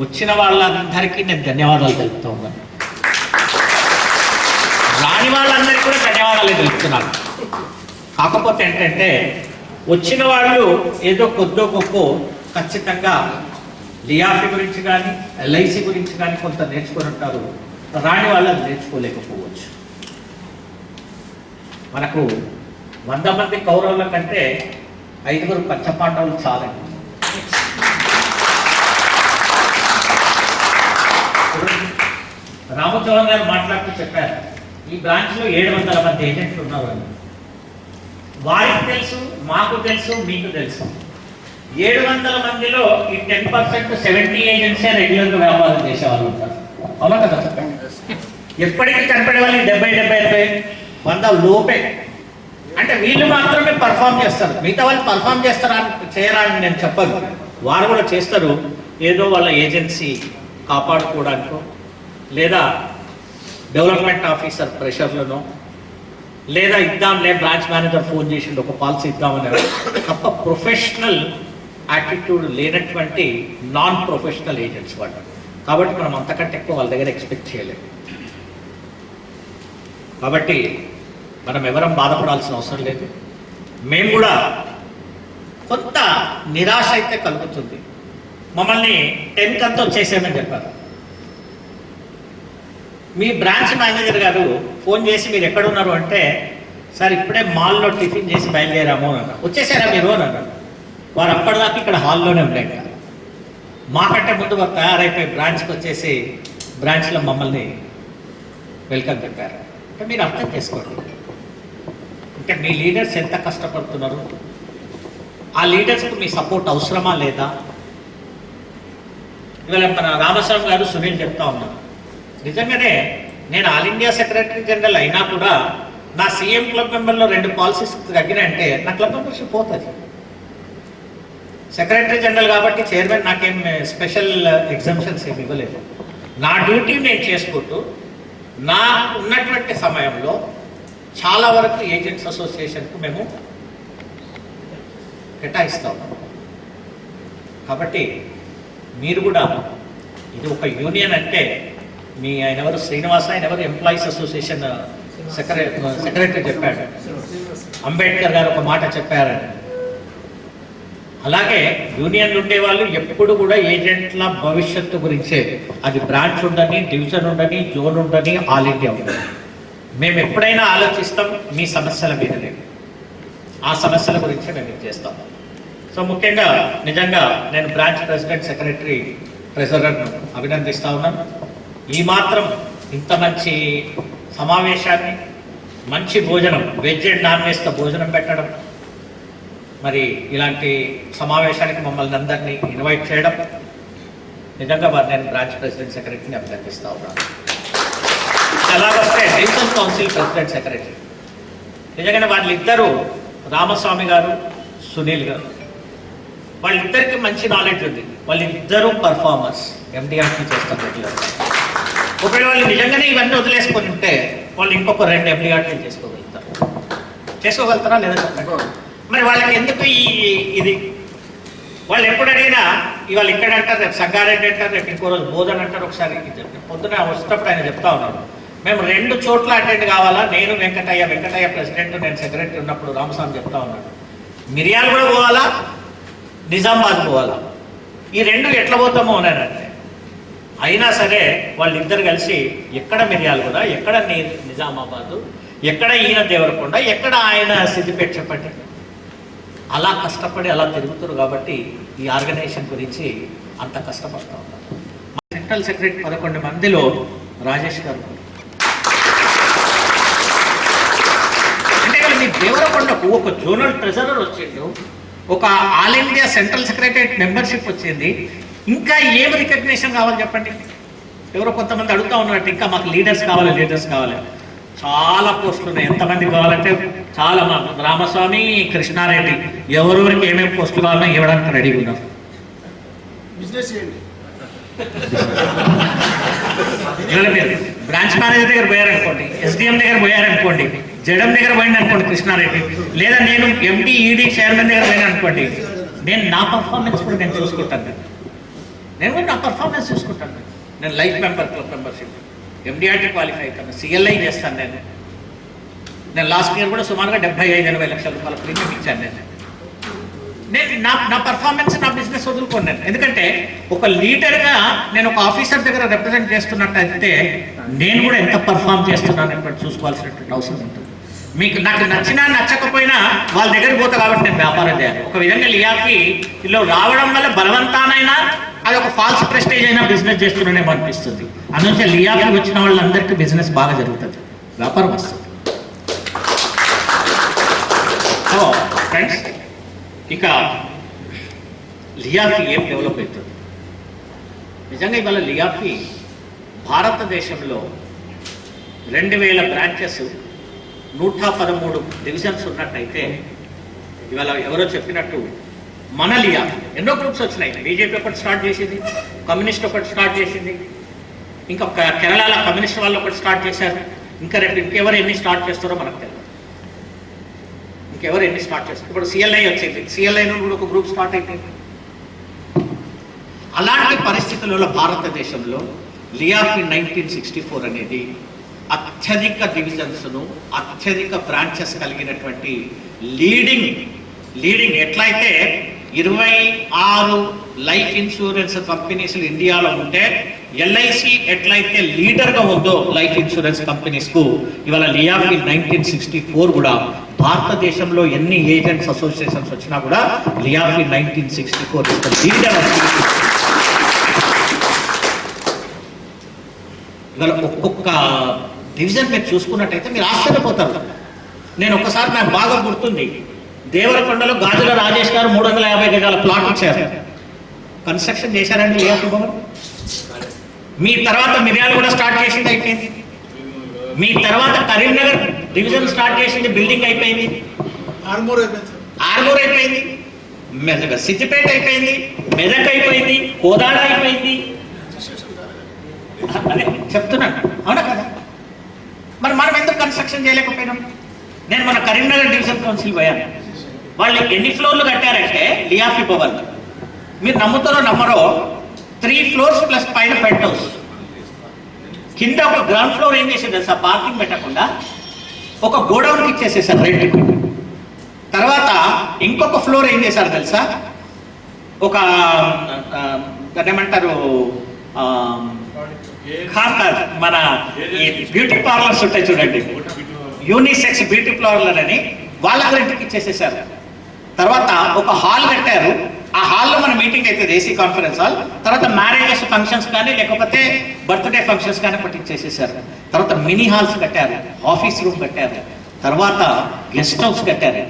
వచ్చిన వాళ్ళందరికీ నేను ధన్యవాదాలు తెలుపుతూ ఉన్నాను. రాని వాళ్ళందరికీ కూడా ధన్యవాదాలు తెలుపుతున్నాను. కాకపోతే ఏంటంటే వచ్చిన వాళ్ళు ఏదో కొద్దో గొప్ప ఖచ్చితంగా లియాఫీ గురించి కానీ ఎల్ఐసి గురించి కానీ కొంత నేర్చుకొని ఉంటారు. రాని వాళ్ళు అది నేర్చుకోలేకపోవచ్చు. మనకు 100 మంది కౌరవుల కంటే 5 పంచపాండవులు చాలండి. రామచౌహాన్ గారు మాట్లాడుతూ చెప్పారు, ఈ బ్రాంచ్లో 700 మంది ఏజెంట్లు ఉన్నారు అని. వారికి తెలుసు, మాకు తెలుసు, మీకు తెలుసు. 700 మందిలో ఈ 10% 70 ఏజెంట్సే రెగ్యులర్గా వ్యాపారం చేసే వాళ్ళు ఉంటారు. అవునా కదా? ఎప్పటికీ కనపడే వాళ్ళు 70-75 100 లోపే. అంటే వీళ్ళు మాత్రమే పర్ఫామ్ చేస్తారు, మిగతా వాళ్ళు పర్ఫామ్ చేయరా అని నేను చెప్పను. వారు కూడా చేస్తారు, ఏదో వాళ్ళ ఏజెన్సీ కాపాడుకోవడానికో లేదా డెవలప్మెంట్ ఆఫీసర్ ప్రెషర్లను లేదా ఇద్దాంలే బ్రాంచ్ మేనేజర్ ఫోన్ చేసిండు ఒక పాలసీ ఇద్దామని తప్ప ప్రొఫెషనల్ యాటిట్యూడ్ లేనటువంటి నాన్ ప్రొఫెషనల్ ఏజెంట్స్ వాళ్ళు. కాబట్టి మనం అంతకంటే ఎక్కువ వాళ్ళ దగ్గర ఎక్స్పెక్ట్ చేయలేము. కాబట్టి మనం ఎవరం బాధపడాల్సిన అవసరం లేదు. మేము కూడా కొంత నిరాశ అయితే కలుగుతుంది. మమ్మల్ని 10th అంతా వచ్చేసామని చెప్పారు. మీ బ్రాంచ్ మేనేజర్ గారు ఫోన్ చేసి మీరు ఎక్కడున్నారు అంటే, సార్ ఇప్పుడే మాల్లో టిఫిన్ చేసి బయలుదేరాము అని అన్నారు. వచ్చేసారా మీరు అని అన్నారు. వారు అప్పటిదాకా ఇక్కడ హాల్లోనే ఉండేట. మాకంటే ముందు వారు తయారైపోయి బ్రాంచ్కి వచ్చేసి బ్రాంచ్లో మమ్మల్ని వెల్కమ్ చెప్పారు. అంటే మీరు అర్థం చేసుకోండి, అంటే మీ లీడర్స్ ఎంత కష్టపడుతున్నారు, ఆ లీడర్స్కి మీ సపోర్ట్ అవసరమా లేదా? ఇవాళ మన రామస్వామి గారు, సునీల్ చెప్తా ఉన్నారు, నిజంగానే నేను ఆల్ ఇండియా సెక్రటరీ జనరల్ అయినా కూడా నా సీఎం క్లబ్ మెంబర్లో 2 పాలసీస్ తగ్గినాయంటే నా క్లబ్ మెంబర్షిప్ పోతుంది. సెక్రటరీ జనరల్ కాబట్టి చైర్మన్ నాకేం స్పెషల్ ఎగ్జామ్షన్స్ ఏమి ఇవ్వలేదు. నా డ్యూటీ నేను చేసుకుంటూ నా ఉన్నటువంటి సమయంలో చాలా వరకు ఏజెంట్స్ అసోసియేషన్కు మేము కేటాయిస్తాం. కాబట్టి మీరు కూడా ఇది ఒక యూనియన్ అంటే మీ ఆయన ఎవరు శ్రీనివాస, ఆయన ఎవరు ఎంప్లాయీస్ అసోసియేషన్ సెక్రటరీ చెప్పాడు, అంబేద్కర్ గారు ఒక మాట చెప్పారని. అలాగే యూనియన్లు ఉండేవాళ్ళు ఎప్పుడు కూడా ఏజెంట్ల భవిష్యత్తు గురించే, అది బ్రాంచ్ ఉండని, డివిజన్ ఉండని, జోన్ ఉండని, ఆల్ ఇండియా ఉండని, మేము ఎప్పుడైనా ఆలోచిస్తాం మీ సమస్యల మీదనే, ఆ సమస్యల గురించే మేము ఇది చేస్తాం. సో ముఖ్యంగా నిజంగా నేను బ్రాంచ్ ప్రెసిడెంట్, సెక్రటరీ, ట్రెజరర్ను అభినందిస్తూ ఉన్నాను. ఈ మాత్రం ఇంత మంచి సమావేశాన్ని, మంచి భోజనం, వెజ్ అండ్ నాన్ వెజ్తో భోజనం పెట్టడం, మరి ఇలాంటి సమావేశానికి మమ్మల్ని అందరినీ ఇన్వైట్ చేయడం, నిజంగా వారు నేను బ్రాంచ్ ప్రెసిడెంట్, సెక్రటరీని అభినందిస్తూ ఉన్నాను. అలాగొస్తే డివిజన్ కౌన్సిల్ ప్రెసిడెంట్, సెక్రటరీ, నిజంగానే వాళ్ళిద్దరూ రామస్వామి గారు, సునీల్ గారు, వాళ్ళిద్దరికి మంచి నాలెడ్జ్ ఉంది. వాళ్ళిద్దరూ పర్ఫార్మర్స్, ఎండిఆర్టీ చేస్తారు రెగ్యులర్గా. ఒకవేళ వాళ్ళు నిజంగానే ఇవన్నీ వదిలేసుకొని ఉంటే వాళ్ళు ఇంకొక 2 ఎండిఆర్టీ చేసుకోగలుగుతారా లేదా చెప్పండి. మరి వాళ్ళకి ఎందుకు ఇది? వాళ్ళు ఎప్పుడు అడిగినా ఇవాళ ఇక్కడ అంటారు, రేపు సంగారెడ్డి అంటారు, రేపు ఇంకో రోజు బోధన్ అంటారు. ఒకసారి పొద్దున వస్తున్నప్పుడు ఆయన చెప్తా ఉన్నాడు, మేము 2 చోట్ల అటెండ్ కావాలా, నేను వెంకటయ్య ప్రెసిడెంట్, నేను సెక్రటరీ ఉన్నప్పుడు రామస్వామి చెప్తా ఉన్నాడు, మిరియాలు కూడా పోవాలా, నిజామాబాద్ పోవాలా, ఈ 2 ఎట్లా పోతామో అన్నాడంటే. అయినా సరే వాళ్ళిద్దరు కలిసి ఎక్కడ మిరియాలు కూడా, ఎక్కడ నిజామాబాదు, ఎక్కడ ఈయన దేవరకొండ, ఎక్కడ ఆయన సిద్దిపేట చెప్పండి. అలా కష్టపడి అలా తిరుగుతారు కాబట్టి ఈ ఆర్గనైజేషన్ గురించి అంత కష్టపడతా ఉన్నారు. సెంట్రల్ సెక్రటరీ 11 మందిలో రాజేష్ గారు. అంటే మీ దేవరకొండకు ఒక జోనల్ ట్రెజరర్ వచ్చిండు, ఒక all India central secretariat membership వచ్చింది. ఇంకా ఏం రికగ్నిషన్ కావాలి చెప్పండి? ఎవరో కొంతమంది అడుగుతూ ఉన్నట్టు ఇంకా మాకు లీడర్స్ కావాలి. చాలా పోస్టులు ఉన్నాయి. ఎంతమంది కావాలంటే చాలా. మా రామస్వామి, కృష్ణారెడ్డి ఎవరెవరికి ఏమేమి పోస్టులు కావాలో ఇవ్వడానికి రెడీగా ఉన్నారు. బిజినెస్ చేయండి. ఇవాళ మీరు బ్రాంచ్ మేనేజర్ దగ్గర పోయారనుకోండి, ఎస్డిఎం దగ్గర పోయారనుకోండి, జెడ్ఎం దగ్గర పోయింది అనుకోండి కృష్ణారెడ్డి, లేదా నేను ఎండి ఈడీ చైర్మన్ దగ్గర పోయినా అనుకోండి, నేను నా పర్ఫార్మెన్స్ కూడా నేను చూసుకుంటాను. నేను life member club membership, MDRT qualify అవుతాను, సిఎల్ఐ చేస్తాను. నేను లాస్ట్ ఇయర్ కూడా సుమారుగా 75-80 లక్షల రూపాయల ప్రీమియం ఇచ్చాను. నేను నా పర్ఫార్మెన్స్, నా బిజినెస్ వదులుకోను నేను. ఎందుకంటే ఒక లీడర్గా నేను ఒక ఆఫీసర్ దగ్గర రిప్రజెంట్ చేస్తున్నట్టయితే నేను కూడా ఎంత పర్ఫామ్ చేస్తున్నాను అన్నట్టు చూసుకోవాల్సినటువంటి అవసరం ఉంటుంది. నాకు నచ్చినా నచ్చకపోయినా వాళ్ళ దగ్గరికి పోతా కాబట్టి నేను వ్యాపారం చేయాలి. ఒక విధంగా లియాఫీలో రావడం వల్ల బలవంతానైనా అది ఒక ఫాల్స్ ప్రెస్టేజ్ అయినా బిజినెస్ చేస్తున్నానేమో అనిపిస్తుంది. అందుకే లియాఫీ వచ్చిన వాళ్ళందరికీ బిజినెస్ బాగా జరుగుతుంది, వ్యాపారం వస్తుంది. సో ఫ్రెండ్స్, ఇక లియాఫీ ఏం డెవలప్ అవుతుంది? నిజంగా ఇవాళ లియాఫీ భారతదేశంలో 2000 బ్రాంచెస్, 113 డివిజన్స్ ఉన్నట్టయితే ఇవాళ ఎవరో చెప్పినట్టు మన లియాఫీ ఎన్నో గ్రూప్స్ వచ్చినాయి. బీజేపీ ఒకటి స్టార్ట్ చేసింది, కమ్యూనిస్ట్ ఒకటి స్టార్ట్ చేసింది, ఇంకా కేరళలో కమ్యూనిస్ట్ వాళ్ళు ఒకటి స్టార్ట్ చేశారు. ఇంకా రేపు ఇంకెవరు ఎన్ని స్టార్ట్ చేస్తారో మనకు తెలియదు. ఇంకెవరు ఎన్ని స్టార్ట్ చేస్తారు? ఇప్పుడు సిఎల్ఐ వచ్చింది, సిఎల్ఐ నుండి కూడా ఒక గ్రూప్ స్టార్ట్ అయిపోయింది. అలాంటి పరిస్థితులలో భారతదేశంలో లియాఫీ 1964 అనేది అత్యధిక డివిజన్స్ను, అత్యధిక బ్రాంచెస్ కలిగినటువంటి లీడింగ్ ఎట్లయితే 26 లైఫ్ ఇన్సూరెన్స్ కంపెనీస్ ఇండియాలో ఉంటే ఎల్ఐసి ఎట్లయితే లీడర్గా ఉందో లైఫ్ ఇన్సూరెన్స్ కంపెనీస్కు, ఇవాళ లియాఫీ 1964 కూడా భారతదేశంలో ఎన్ని ఏజెంట్స్ అసోసియేషన్స్ వచ్చినా కూడా లియాఫీ 1964 ఇస్ ద లీడర్. ఇవాళ ఒక్కొక్క డివిజన్ మీరు చూసుకున్నట్టయితే మీరు ఆశ్చర్యపోతారు. నేను ఒకసారి నాకు బాగా గుర్తుంది, దేవరకొండలో గాజుల రాజేష్ గారు 350 గజాల ప్లాట్ ఇచ్చారు. కన్స్ట్రక్షన్ చేశారండి లియాఫీ భవన్. మీ తర్వాత మిర్యాలు కూడా స్టార్ట్ చేసింది, అయిపోయింది. మీ తర్వాత కరీంనగర్ డివిజన్ స్టార్ట్ చేసింది, బిల్డింగ్ అయిపోయింది. ఆర్మూర్ అయిపోయింది, సిద్దిపేట అయిపోయింది, మెదక్ అయిపోయింది, కోదాడ అయిపోయింది. అదే చెప్తున్నాను, అవునా కదా? మరి మనం ఎందుకు కన్స్ట్రక్షన్ చేయలేకపోయినాం? నేను మన కరీంనగర్ డివిజన్ కౌన్సిల్ పోయాను. వాళ్ళు ఎన్ని ఫ్లోర్లు కట్టారంటే లియాఫీ భవన్, మీరు నమ్ముతారో నమ్మరో, 3 floors ప్లస్ పైన పెంట్ హౌస్, కింద ఒక గ్రౌండ్ ఫ్లోర్ ఏం చేసేది తెలుసా? పార్కింగ్ పెట్టకుండా ఒక గోడౌన్కి ఇచ్చేసేసారు రెంట్కి. తర్వాత ఇంకొక ఫ్లోర్ ఏం చేశారు తెలుసా? ఒక దాన్ని ఏమంటారు, మన బ్యూటీ పార్లర్స్ ఉంటాయి చూడండి, యూనిసెక్స్ బ్యూటీ పార్లర్ అని వాళ్ళకి రెంట్కి ఇచ్చేసేసారు. తర్వాత ఒక హాల్ కట్టారు. ఆ హాల్లో మన మీటింగ్ అయితే ఏసీ కాన్ఫరెన్స్ హాల్. తర్వాత మ్యారేజెస్ ఫంక్షన్స్ కానీ లేకపోతే బర్త్డే ఫంక్షన్స్ కానీ పట్టించేసేసారు. తర్వాత మినీ హాల్స్ కట్టారు, ఆఫీస్ రూమ్ కట్టారు, తర్వాత గెస్ట్ హౌస్ కట్టారు.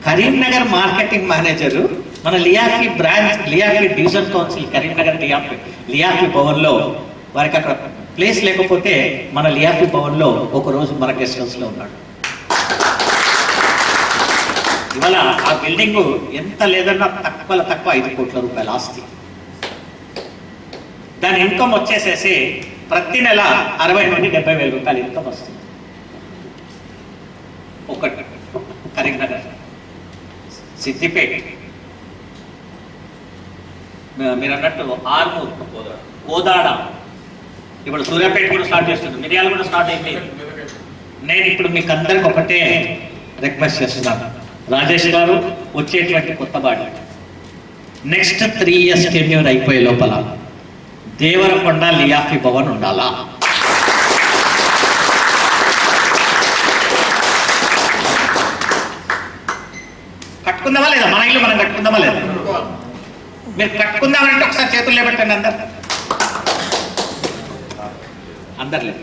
కరీంనగర్ మార్కెటింగ్ మేనేజర్ మన LIAFI branch, LIAFI division council Karimnagar LIAFI భవన్లో, వారికి అక్కడ ప్లేస్ లేకపోతే మన లియాఫీ భవన్లో ఒకరోజు మన గెస్ట్ హౌస్లో ఉన్నాడు. ఇవాళ ఆ బిల్డింగ్ ఎంత లేదన్నా తక్కువ 5 కోట్ల రూపాయల ఆస్తి. దాని ఇన్కమ్ వచ్చేసేసి ప్రతి నెల 60 నుండి 70 వేల రూపాయల ఇన్కమ్ వస్తుంది. ఒకటి కరీంనగర్, సిద్దిపేట, మీరు అన్నట్టు ఆర్మూర్, కోదాడ, ఇప్పుడు సూర్యాపేట కూడా స్టార్ట్ చేస్తుంది, మిర్యాల కూడా స్టార్ట్ అయింది. నేను ఇప్పుడు మీకు అందరికి ఒకటే రిక్వెస్ట్ చేస్తున్నాను, రాజేష్ గారు వచ్చేటువంటి కొత్త బాడీ నెక్స్ట్ 3 years టెన్యూర్ అయిపోయే లోపల దేవరకొండ లియాఫీ భవన్ ఉండాలా? కట్టుకుందామా లేదా? మన ఇల్లు మనం కట్టుకుందామా లేదా? మీరు కట్టుకుందామంటే ఒకసారి చేతులు లేబెట్టండి అందరు లేదు.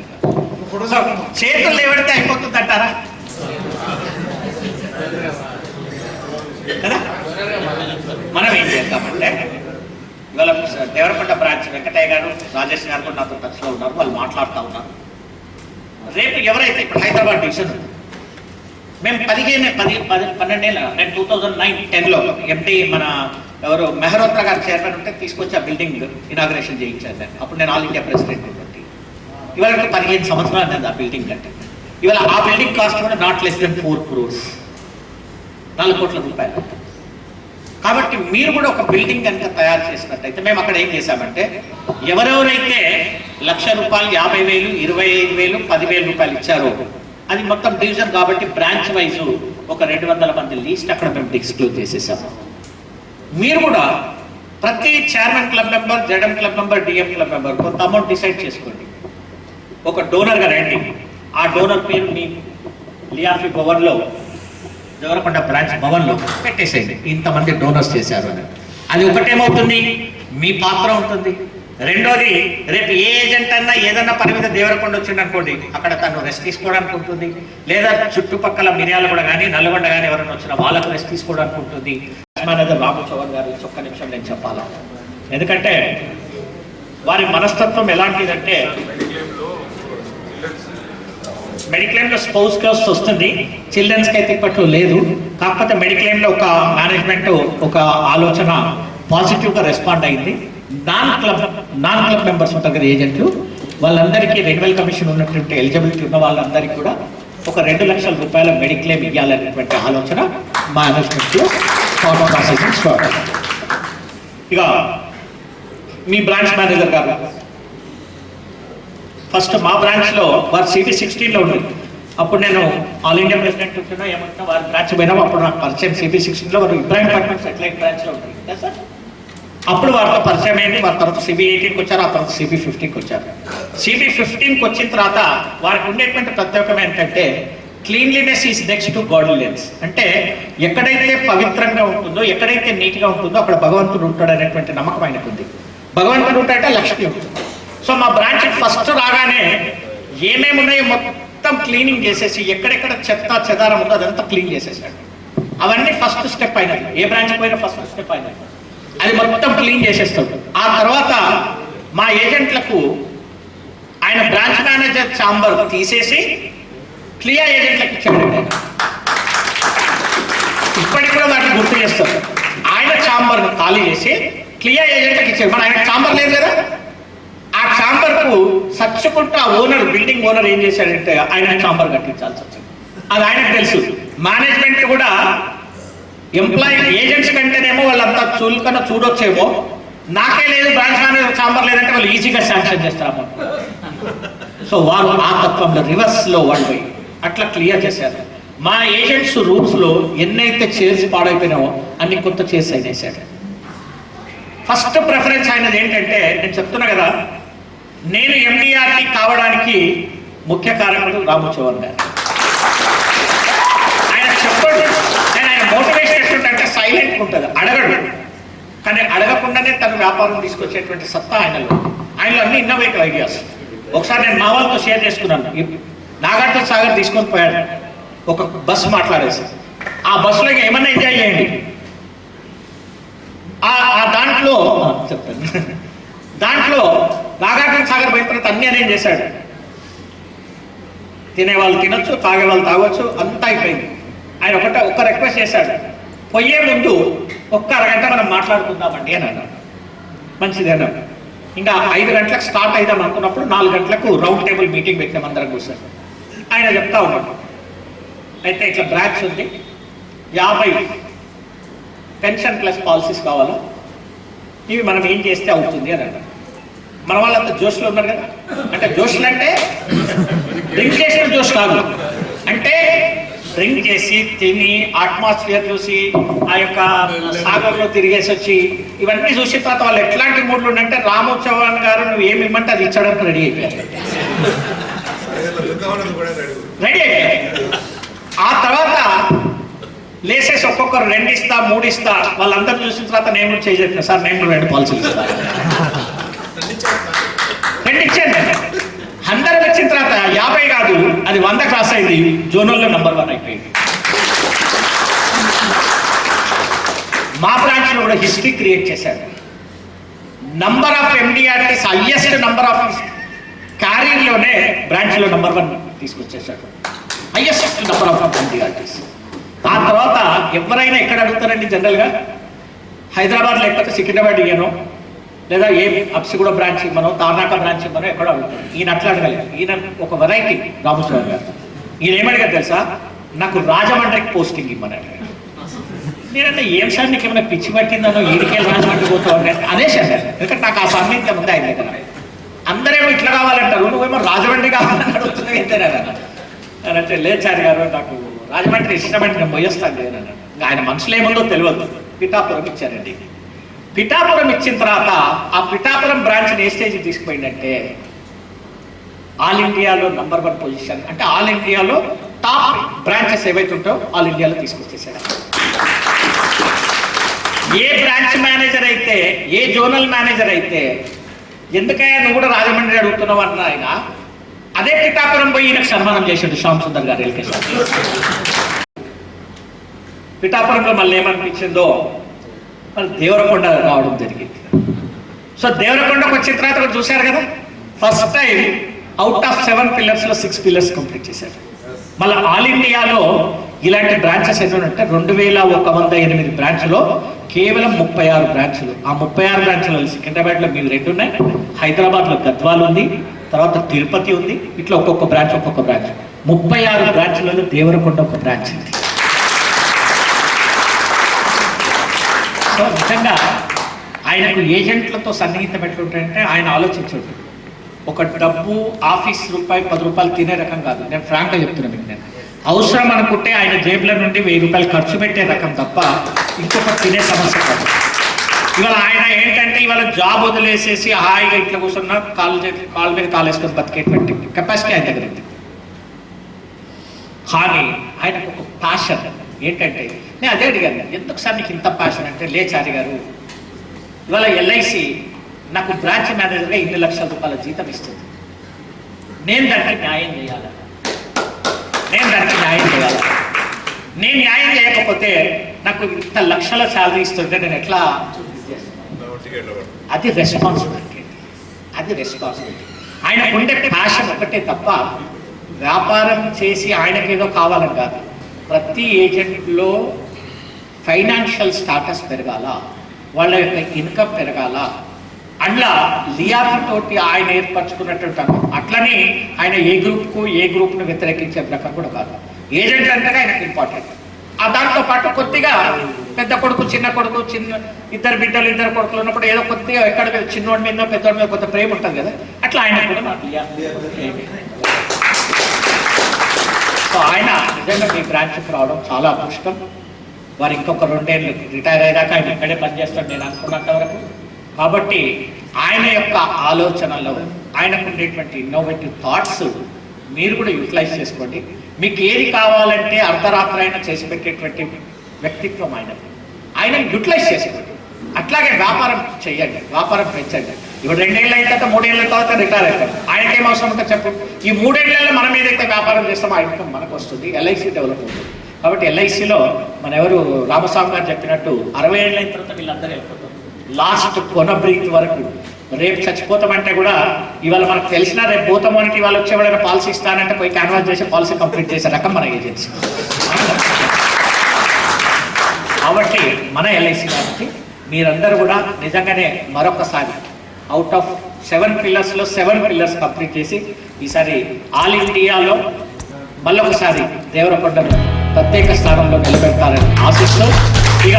సో చేతులు లేబెడితే అయిపోతుంది అంటారా కదా? మనం ఏం చేద్దామంటే ఇవాళ దేవరకొండ బ్రాంచ్ వెంకటయ్య గారు, రాజేష్ గారు కూడా నాతో టచ్లో ఉన్నారు, వాళ్ళు మాట్లాడుతూ ఉన్నారు. రేపు ఎవరైతే ఇప్పుడు హైదరాబాద్ డివిజన్ మేము 12 ఏళ్ళ నేను 2009-10లో ఎంటీ మన ఎవరు మెహరోత్రా గారు చైర్మన్ ఉంటే తీసుకొచ్చి ఆ బిల్డింగ్ ఇనాగ్రేషన్ చేయించాను నేను. అప్పుడు నేను ఆల్ ఇండియా ప్రెసిడెంట్ కాబట్టి ఇవాళ 15 సంవత్సరాలు అనేది ఆ బిల్డింగ్ కంటే. ఇవాళ ఆ బిల్డింగ్ కాస్ట్ కూడా నాట్ లెస్ దెన్ 4 crores, 4 కోట్ల రూపాయలు. కాబట్టి మీరు కూడా ఒక బిల్డింగ్ కనుక తయారు చేసినట్టయితే, మేము అక్కడ ఏం చేశామంటే ఎవరెవరైతే ₹1,00,000, 50,000, 25,000, 10,000 రూపాయలు ఇచ్చారో అది మొత్తం డివిజన్ కాబట్టి బ్రాంచ్ వైజ్ ఒక 200 మంది లీస్ట్ అక్కడ మేము డిస్క్లోజ్ చేసేసాము. మీరు కూడా ప్రతి chairman club member, ZM club member, DM club member కొంత అమౌంట్ డిసైడ్ చేసుకోండి. ఒక డోనర్గా రండి. ఆ డోనర్ పేరు మీ లియాఫీ భవన్లో, దేవరకొండ బ్రాంచ్ భవన్లో పెట్టేసేయండి. ఇంతమంది డోనర్స్ చేశారు అని. అది ఒకటేమవుతుంది, మీ పాత్ర ఉంటుంది. రెండోది, రేపు ఏ ఏజెంట్ అన్నా ఏదన్నా పని మీద దేవరకొండ వచ్చింది అనుకోండి, అక్కడ తను రెస్ట్ తీసుకోవడానికి ఉంటుంది. లేదా చుట్టుపక్కల మిర్యాలగూడ కానీ నల్గొండ కానీ ఎవరైనా వచ్చినా వాళ్ళకు రెస్ట్ తీసుకోవడానికి ఉంటుంది. మేనేజర్ రాము చౌహాన్ గారు ఒక్క నిమిషం నేను చెప్పాలా, ఎందుకంటే వారి మనస్తత్వం ఎలాంటిదంటే, మెడిక్లెయిమ్లో స్పౌస్ కాస్ట్ వస్తుంది, చిల్డ్రన్స్కి అయితే ఇప్పట్లో లేదు. కాకపోతే మెడిక్లెయిమ్లో ఒక మేనేజ్మెంట్ ఒక ఆలోచన పాజిటివ్గా రెస్పాండ్ అయింది. నాన్ క్లబ్ మెంబర్స్ ఉంటారు కదా ఏజెంట్లు, వాళ్ళందరికీ రెన్యువల్ కమిషన్ ఉన్నటువంటి ఎలిజిబిలిటీ ఉన్న వాళ్ళందరికీ కూడా ఒక 2 లక్షల రూపాయల మెడిక్లెయిమ్ ఇవ్వాలనేటువంటి ఆలోచన మేనేజ్మెంట్లో థాట్ ప్రాసెసింగ్ స్టార్ట్. ఇక మీ బ్రాంచ్ మేనేజర్ గారు ఫస్ట్ మా బ్రాంచ్లో వారు CB16లో ఉంది. అప్పుడు నేను ఆల్ ఇండియా ప్రెసిడెంట్ ఉంటున్నా ఏమంటున్నా వారి బ్రాంచ్ పోయినాము. అప్పుడు నాకు పరిచయం CB16లో వారు ఇబ్రాహిం అపార్ట్మెంట్ సెటిలైట్ బ్రాంచ్లో ఉంటుంది కదా సార్. అప్పుడు వారితో పరిచయం అయింది. వారి తర్వాత CB18కి వచ్చారు, ఆ తర్వాత CB15కి వచ్చారు. CB15కి వచ్చిన తర్వాత వారికి ఉండేటువంటి ప్రత్యేకం ఏంటంటే cleanliness is next to godliness. అంటే ఎక్కడైతే పవిత్రంగా ఉంటుందో, ఎక్కడైతే నీట్గా ఉంటుందో అక్కడ భగవంతుడు ఉంటాడు అనేటువంటి నమ్మకం ఆయనకు ఉంది. భగవంతుడు ఉంటాడంటే లక్ష్మి ఉంటుంది. సో మా బ్రాంచ్ ఫస్ట్ రాగానే ఏమేమి ఉన్నాయో మొత్తం క్లీనింగ్ చేసేసి ఎక్కడెక్కడ చెత్త చెదారం ఉందో అదంతా క్లీన్ చేసేసాడు. అవన్నీ ఫస్ట్ స్టెప్ అయినది. ఏ బ్రాంచ్ పోయినా ఫస్ట్ స్టెప్ అయినది. అది మొత్తం క్లీన్ చేసేస్తాడు. ఆ తర్వాత మా ఏజెంట్లకు ఆయన బ్రాంచ్ మేనేజర్ ఛాంబర్ తీసేసి క్లియా ఏజెంట్లకు ఇచ్చాడు. ఇప్పటికి కూడా వాటిని గుర్తు చేస్తారు. ఆయన ఛాంబర్ను ఖాళీ చేసి క్లియా ఏజెంట్లకు ఇచ్చాడు. మన ఆయన ఛాంబర్ లేదు కదా, ఆ ఛాంబర్కు సచ్చుకుంటూ ఆ ఓనర్, బిల్డింగ్ ఓనర్ ఏం చేశాడంటే ఆయన ఛాంబర్ కట్టించాల్సి వచ్చింది. అది ఆయనకు తెలుసు. మేనేజ్మెంట్ కూడా ఎంప్లాయీ ఏజెంట్స్ కంటేనేమో వాళ్ళంతా చులకన చూడొచ్చేమో, నాకే లేదు బ్రాంచ్ మేనేజర్ ఛాంబర్ లేదంటే వాళ్ళు ఈజీగా శాంక్షన్ చేస్తారు. సో వారు ఆ తత్వంలో రివర్స్లో వాళ్ళు అట్లా క్లియర్ చేశారు. మా ఏజెంట్స్ రూమ్స్లో ఎన్నైతే చైర్స్ పాడైపోయినావో అన్ని కొత్త చైర్స్ ఆయన వేశాడు. ఫస్ట్ ప్రిఫరెన్స్ ఆయనది ఏంటంటే, నేను చెప్తున్నా కదా, నేను MDRT కావడానికి ముఖ్య కారణం రాము చౌహాన్ గారు. ఆయన చెప్పండి, ఆయన మోటివేషన్ ఎట్లుంటే సైలెంట్ ఉంటుంది, అడగడు. కానీ అడగకుండానే తన వ్యాపారం తీసుకొచ్చేటువంటి సత్తా ఆయనలో అన్ని ఇన్నోవేటివ్ ఐడియాస్. ఒకసారి నేను మా వాళ్ళతో షేర్ చేసుకున్నాను. నాగార్జున సాగర్ తీసుకొని పోయాడు, ఒక బస్ మాట్లాడేసి. ఆ బస్సులో ఏమన్నా ఎంజాయ్ చేయండి. దాంట్లో చెప్తాను, దాంట్లో నాగార్జున సాగర్ పోయిన తర్వాత అన్నీ అరేంజ్ చేశాడు. తినేవాళ్ళు తినొచ్చు, తాగేవాళ్ళు తాగొచ్చు, అంతా అయిపోయింది. ఆయన ఒక్క రిక్వెస్ట్ చేశాడు, పోయే ముందు ఒక్క అరగంట మనం మాట్లాడుకుందామండి అని అన్నాడు. మంచిదేనా. ఇంకా 5 గంటలకు స్టార్ట్ అయిదాం అనుకున్నప్పుడు 4 గంటలకు రౌండ్ టేబుల్ మీటింగ్ పెట్టాం, అందరం కూర్చొని. ఆయన చెప్తా ఉన్నాడు, అయితే ఇట్లా బ్రాంచ్ ఉంది, 50 పెన్షన్ ప్లస్ పాలసీస్ కావాలా, ఇవి మనం ఏం చేస్తే అవుతుంది అని అన్నాడు. మన వాళ్ళంతా జోష్లో ఉన్నారు కదా. అంటే జోష్లు అంటే డ్రింక్ చేసిన జోష్ కాదు, అంటే డ్రింక్ చేసి తిని అట్మాస్ఫియర్ చూసి ఆ యొక్క సాగర్లో తిరిగేసి వచ్చి ఇవన్నీ చూసిన తర్వాత వాళ్ళు ఎట్లాంటి మూడ్లు ఉండంటే, రాము చౌహాన్ గారు నువ్వు ఏమి ఇమ్మంటే అది ఇచ్చడానికి రెడీ అయిపోయారు. రెడీ అయిపోయారు. ఆ తర్వాత లేసేసి ఒక్కొక్కరు 2 ఇస్తా 3 ఇస్తా, వాళ్ళందరూ చూసిన తర్వాత నేను కూడా చెప్పిన సార్ నేను కూడా 2 పాలసీలు ఇస్తాను. 2 ఇచ్చాను. 100 వచ్చిన తర్వాత 50 కాదు, అది 100 క్రాస్ అయింది, జోనల్లో నంబర్ 1 అయిపోయింది. మా బ్రాంచ్లో కూడా హిస్టరీ క్రియేట్ చేశాడు. Number of MDRTs highest number of క్యారీర్లోనే బ్రాంచ్లో నంబర్ 1 తీసుకొచ్చేసాడు, హైయెస్ట్ నంబర్ ఆఫ్ ఎండిఆర్టీస్. ఆ తర్వాత ఎవరైనా ఎక్కడ అడుగుతారండి జనరల్గా, హైదరాబాద్ లేకపోతే సికింద్రాబాద్ ఇయ్యను, లేదా ఏ అప్సిగూడ బ్రాంచ్ ఇవ్వను, తార్నాక బ్రాంచ్ ఇవ్వను, ఎక్కడో అడుగుతారు. ఈయన అట్లా అడగలేదు. ఈయన ఒక వెరైటీ రామచంద్ర గారు. ఈయన ఏమడిగారు తెలుసా, నాకు రాజమండ్రికి పోస్టింగ్ ఇవ్వమని అడిగారు. నేనంటే ఏం సార్ నీకు ఏమైనా పిచ్చి పట్టిందనో, ఈడికెళ్ళి రాజమండ్రి పోతావు అంటే అనేసాను. ఎందుకంటే నాకు ఆ సాన్నిధ్యం ఉంది ఆయన దగ్గర. అందరేమో ఇట్లా కావాలంటారు, నువ్వేమో రాజమండ్రి కావాలని అడుగుతున్నావు ఏంటనే అంటే లేదు సార్ గారు, నాకు రాజమండ్రి ఇష్టమంటే నేను పోయేస్తాను లేదన్నాడు. ఆయన మనసులో ఏముందో తెలియదు. పిఠాపురం ఇచ్చారండి. పిఠాపురం ఇచ్చిన తర్వాత ఆ పిఠాపురం బ్రాంచ్ని ఏ స్టేజ్కి తీసుకుపోయిందంటే ఆల్ ఇండియాలో నంబర్ 1 పొజిషన్, అంటే ఆల్ ఇండియాలో టాప్ బ్రాంచెస్ ఏవైతే ఉంటాయో ఆల్ ఇండియాలో తీసుకొచ్చేసాడు. ఏ బ్రాంచ్ మేనేజర్ అయితే, ఏ జోనల్ మేనేజర్ అయితే ఎందుకయ్యా నువ్వు కూడా రాజమండ్రి అడుగుతున్నావు అన్న ఆయన, అదే పిఠాపురం పోయి ఈయనకు సన్మానం చేశాడు శ్యామ్ సుందర్ గారు ఎల్కేసి. పిఠాపురంలో మళ్ళీ ఏమనిపించిందో, మళ్ళీ దేవరకొండ రావడం జరిగింది. సో దేవరకొండకు వచ్చిన తర్వాత కూడా చూశారు కదా, first time out of 7 పిల్లర్స్లో 6 pillars complete చేశారు. మళ్ళీ ఆల్ ఇండియాలో ఇలాంటి బ్రాంచెస్ ఎటువంటి 2108 బ్రాంచ్లో కేవలం 36 బ్రాంచ్లు. ఆ 36 బ్రాంచ్లలో సికింద్రాబాద్లో మీరు 2 ఉన్నాయి, హైదరాబాద్లో గద్వాల్ ఉంది, తర్వాత తిరుపతి ఉంది. ఇట్లా ఒక్కొక్క బ్రాంచ్ 36 బ్రాంచ్లలో దేవరకొండ ఒక బ్రాంచ్ ఉంది. సో నిజంగా ఆయనకు ఏజెంట్లతో సన్నిహితం ఎట్లుంటాయంటే ఆయన ఆలోచించాడు. ఒక డబ్బు ఆఫీస్ రూపాయి 10 రూపాయలు తినే రకం కాదు. నేను ఫ్రాంక్గా చెప్తున్నాను మీకు. నేను అవసరం అనుకుంటే ఆయన జేబుల నుండి 1000 రూపాయలు ఖర్చు పెట్టే రకం తప్ప ఇంకొక తినే సమస్య కాదు. ఇవాళ ఆయన ఏంటంటే ఇవాళ జాబ్ వదిలేసేసి హాయిగా ఇట్లా కూర్చున్నా కాళ్ళ మీద కాలు వేసుకొని బతికేటువంటి కెపాసిటీ ఆయన దగ్గర ఉంది. కానీ ఆయనకు ఒక ప్యాషన్ ఏంటంటే, నేను అదే అడిగాను, ఎందుకు సార్ నీకు ఇంత ప్యాషన్ అంటే, లేచారి గారు ఇవాళ ఎల్ఐసి నాకు బ్రాంచ్ మేనేజర్గా 2 లక్షల రూపాయల జీతం ఇస్తుంది. నేను దానికి న్యాయం చేయాలి. నేను న్యాయం చేయకపోతే నాకు ఇంత లక్షల శాలరీ ఇస్తుంటే నేను ఎట్లా? అది రెస్పాన్సిబిలిటీ. ఆయనకు ఉండే ప్యాషన్ ఒకటే తప్ప వ్యాపారం చేసి ఆయనకేదో కావాలని కాదు. ప్రతి ఏజెంట్లో ఫైనాన్షియల్ స్టాటస్ పెరగాల, వాళ్ళ యొక్క ఇన్కమ్ పెరగాల, అట్లా లియాతోటి ఆయన ఏర్పరచుకున్నటువంటి అట్లని ఆయన ఏ గ్రూప్ను వ్యతిరేకించే రకం కూడా కాదు. ఏజెంట్ అంటేనే ఆయనకు ఇంపార్టెంట్. ఆ దాంతో పాటు కొద్దిగా పెద్ద కొడుకు చిన్న కొడుకు, 2 బిడ్డలు 2 కొడుకులు ఉన్నప్పుడు ఏదో కొద్దిగా ఎక్కడ చిన్నోడి మీద పెద్దోడి మీద కొంత ప్రేమ ఉంటుంది కదా, అట్లా ఆయన కూడా నాకు సో ఆయన నిజంగా మీ బ్రాంచ్కి రావడం చాలా అదృష్టం. వారు ఇంకొక 2 ఏళ్ళు రిటైర్ అయ్యాక ఆయన ఇక్కడే పనిచేస్తాడు నేను అనుకున్నంత వరకు. కాబట్టి ఆయన యొక్క ఆలోచనలో ఆయనకు ఉండేటువంటి ఇన్నోవేటివ్ థాట్స్ మీరు కూడా యూటిలైజ్ చేసుకోండి. మీకు ఏది కావాలంటే అర్ధరాత్రి అయినా చేసి పెట్టేటువంటి వ్యక్తిత్వం ఆయన యూటిలైజ్ చేసుకోండి. అట్లాగే వ్యాపారం చేయండి, వ్యాపారం పెంచండి. ఇప్పుడు 2 ఏళ్ళు అయిన తర్వాత 3 ఏళ్ళ తర్వాత రిటైర్ అవుతారు. ఆయనకేం అవసరం ఉంటే చెప్పు. ఈ 3 ఏళ్లలో మనం ఏదైతే వ్యాపారం చేస్తామో ఆ ఇన్కమ్ మనకు వస్తుంది, ఎల్ఐసి డెవలప్ అవుతుంది. కాబట్టి ఎల్ఐసిలో మన ఎవరు రామస్వామి గారు చెప్పినట్టు 60 ఏళ్ళ అయిన తర్వాత వీళ్ళందరూ వెళ్ళిపోతారు. లాస్ట్ కొన బ్రీత్ వరకు. రేపు చచ్చిపోతామంటే కూడా ఇవాళ మనకు తెలిసినా రేపు పోతాము అంటే ఇవాళ వచ్చేవాళ్ళ పాలసీ ఇస్తానంటే పోయి క్యాన్వాస్ చేసి పాలసీ కంప్లీట్ చేసే రకం మన ఏజెన్సీ. కాబట్టి మన ఎల్ఐసి కాబట్టి మీరందరూ కూడా నిజంగానే మరొకసారి అవుట్ ఆఫ్ 7 పిల్లర్స్లో 7 పిల్లర్స్ కంప్లీట్ చేసి ఈసారి ఆల్ ఇండియాలో మళ్ళొకసారి దేవరకొండను ప్రత్యేక స్థానంలో నిలబెట్టాలని ఆశిస్తూ ఇక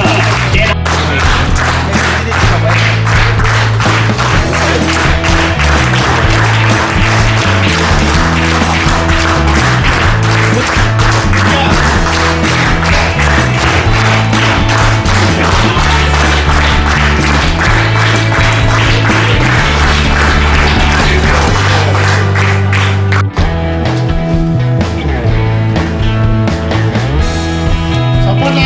సపోర్ట్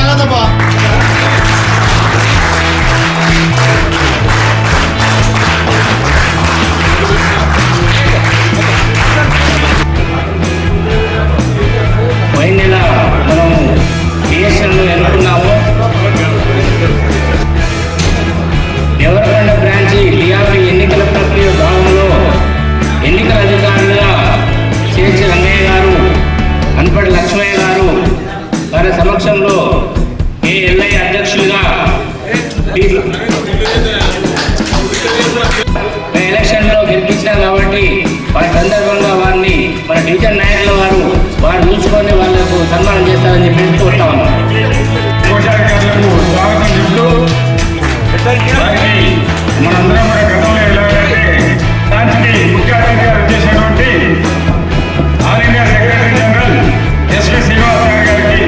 సమక్షంలో ఎల్ఐ అధ్యక్షులుగా ఎలక్షన్లో గెలిపించినారు కాబట్టి వారి సందర్భంగా వారిని మన డివిజన్ నాయకుల వారు చూసుకొని వాళ్ళకు సన్మానం చేస్తారని చెప్పి కోరుతా ఉన్నాం. స్వాగతం చెప్తూ మనందరం మన గతంలో ఎలాగంటే దానికి ముఖ్య అతిథిగా వచ్చేసినటువంటి all India secretary general SV Srinivas గారికి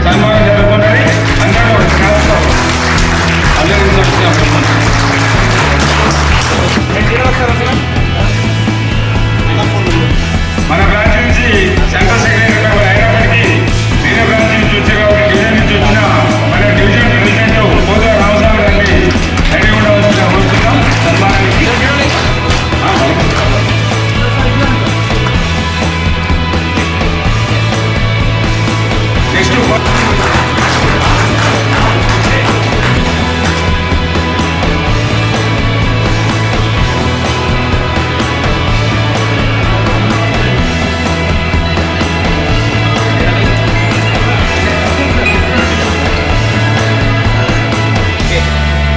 సన్మానం జరుగుతున్నది. అందరూ మన బ్రాంచ్ నుంచి సెంట్రల్ సెక్రటరీ అయినప్పటికీ వేరే బ్రాంచ్ నుంచి వచ్చే కాబట్టి డివిజన్ నుంచి వచ్చిన మన డివిజన్ ప్రెసిడెంట్ పోతే రామస్వామి గారిని రెడీ ఉండవలసిన కోరుతున్నాం సన్మానానికి.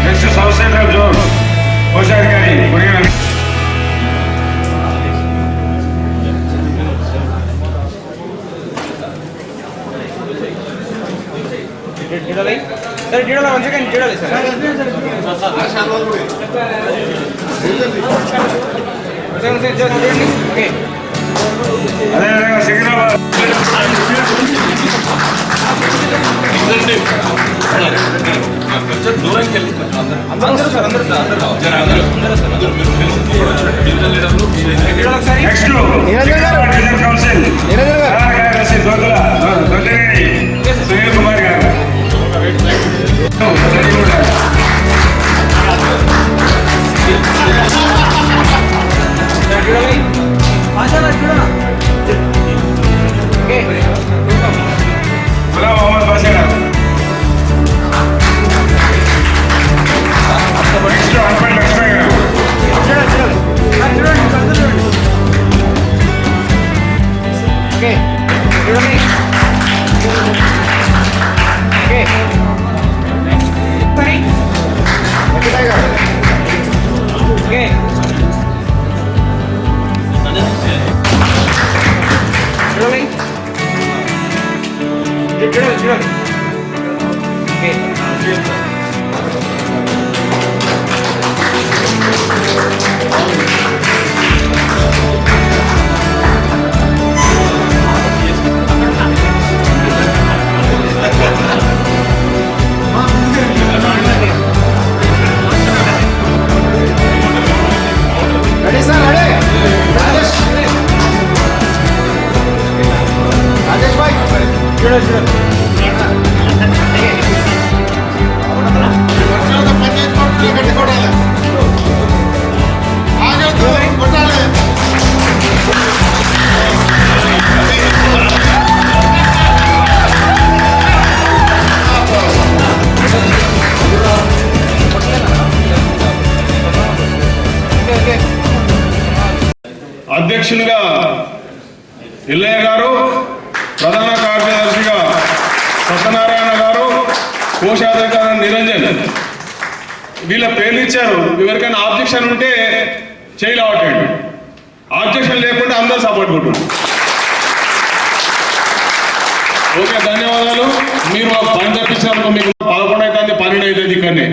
నెక్స్ట్ సౌత్ సెంట్రల్ జోన్ కోశాధికారి కొరియాలి. అదేవిధంగా సికింద్రాబాద్ నెక్స్ట్ డివిజన్ కౌన్సిల్ కార్యదర్శి దొంగగిరి సునీల్ కుమార్ గారు. గులాం మొహమ్మద్ బాషా గారు. నెక్స్ట్ హనుమన్ లక్ష్మణ్ గారు. అధ్యక్షునిగా ఎల్లయ్య గారు, ప్రధాన కార్యదర్శిగా సత్యనారాయణ గారు, కోశాధికారి నిరంజన్. వీళ్ళ పేర్లు ఇచ్చారు. ఎవరికైనా ఆబ్జెక్షన్ ఉంటే చేయలేవటండి. ఆబ్జెక్షన్ లేకుండా అందరూ సపోర్ట్ కొట్టు. ఓకే, ధన్యవాదాలు. మీరు మాకు పని తప్పించినందుకు మీకు 11 అవుతుంది, 12 అవుతుంది. ఇక్కడనే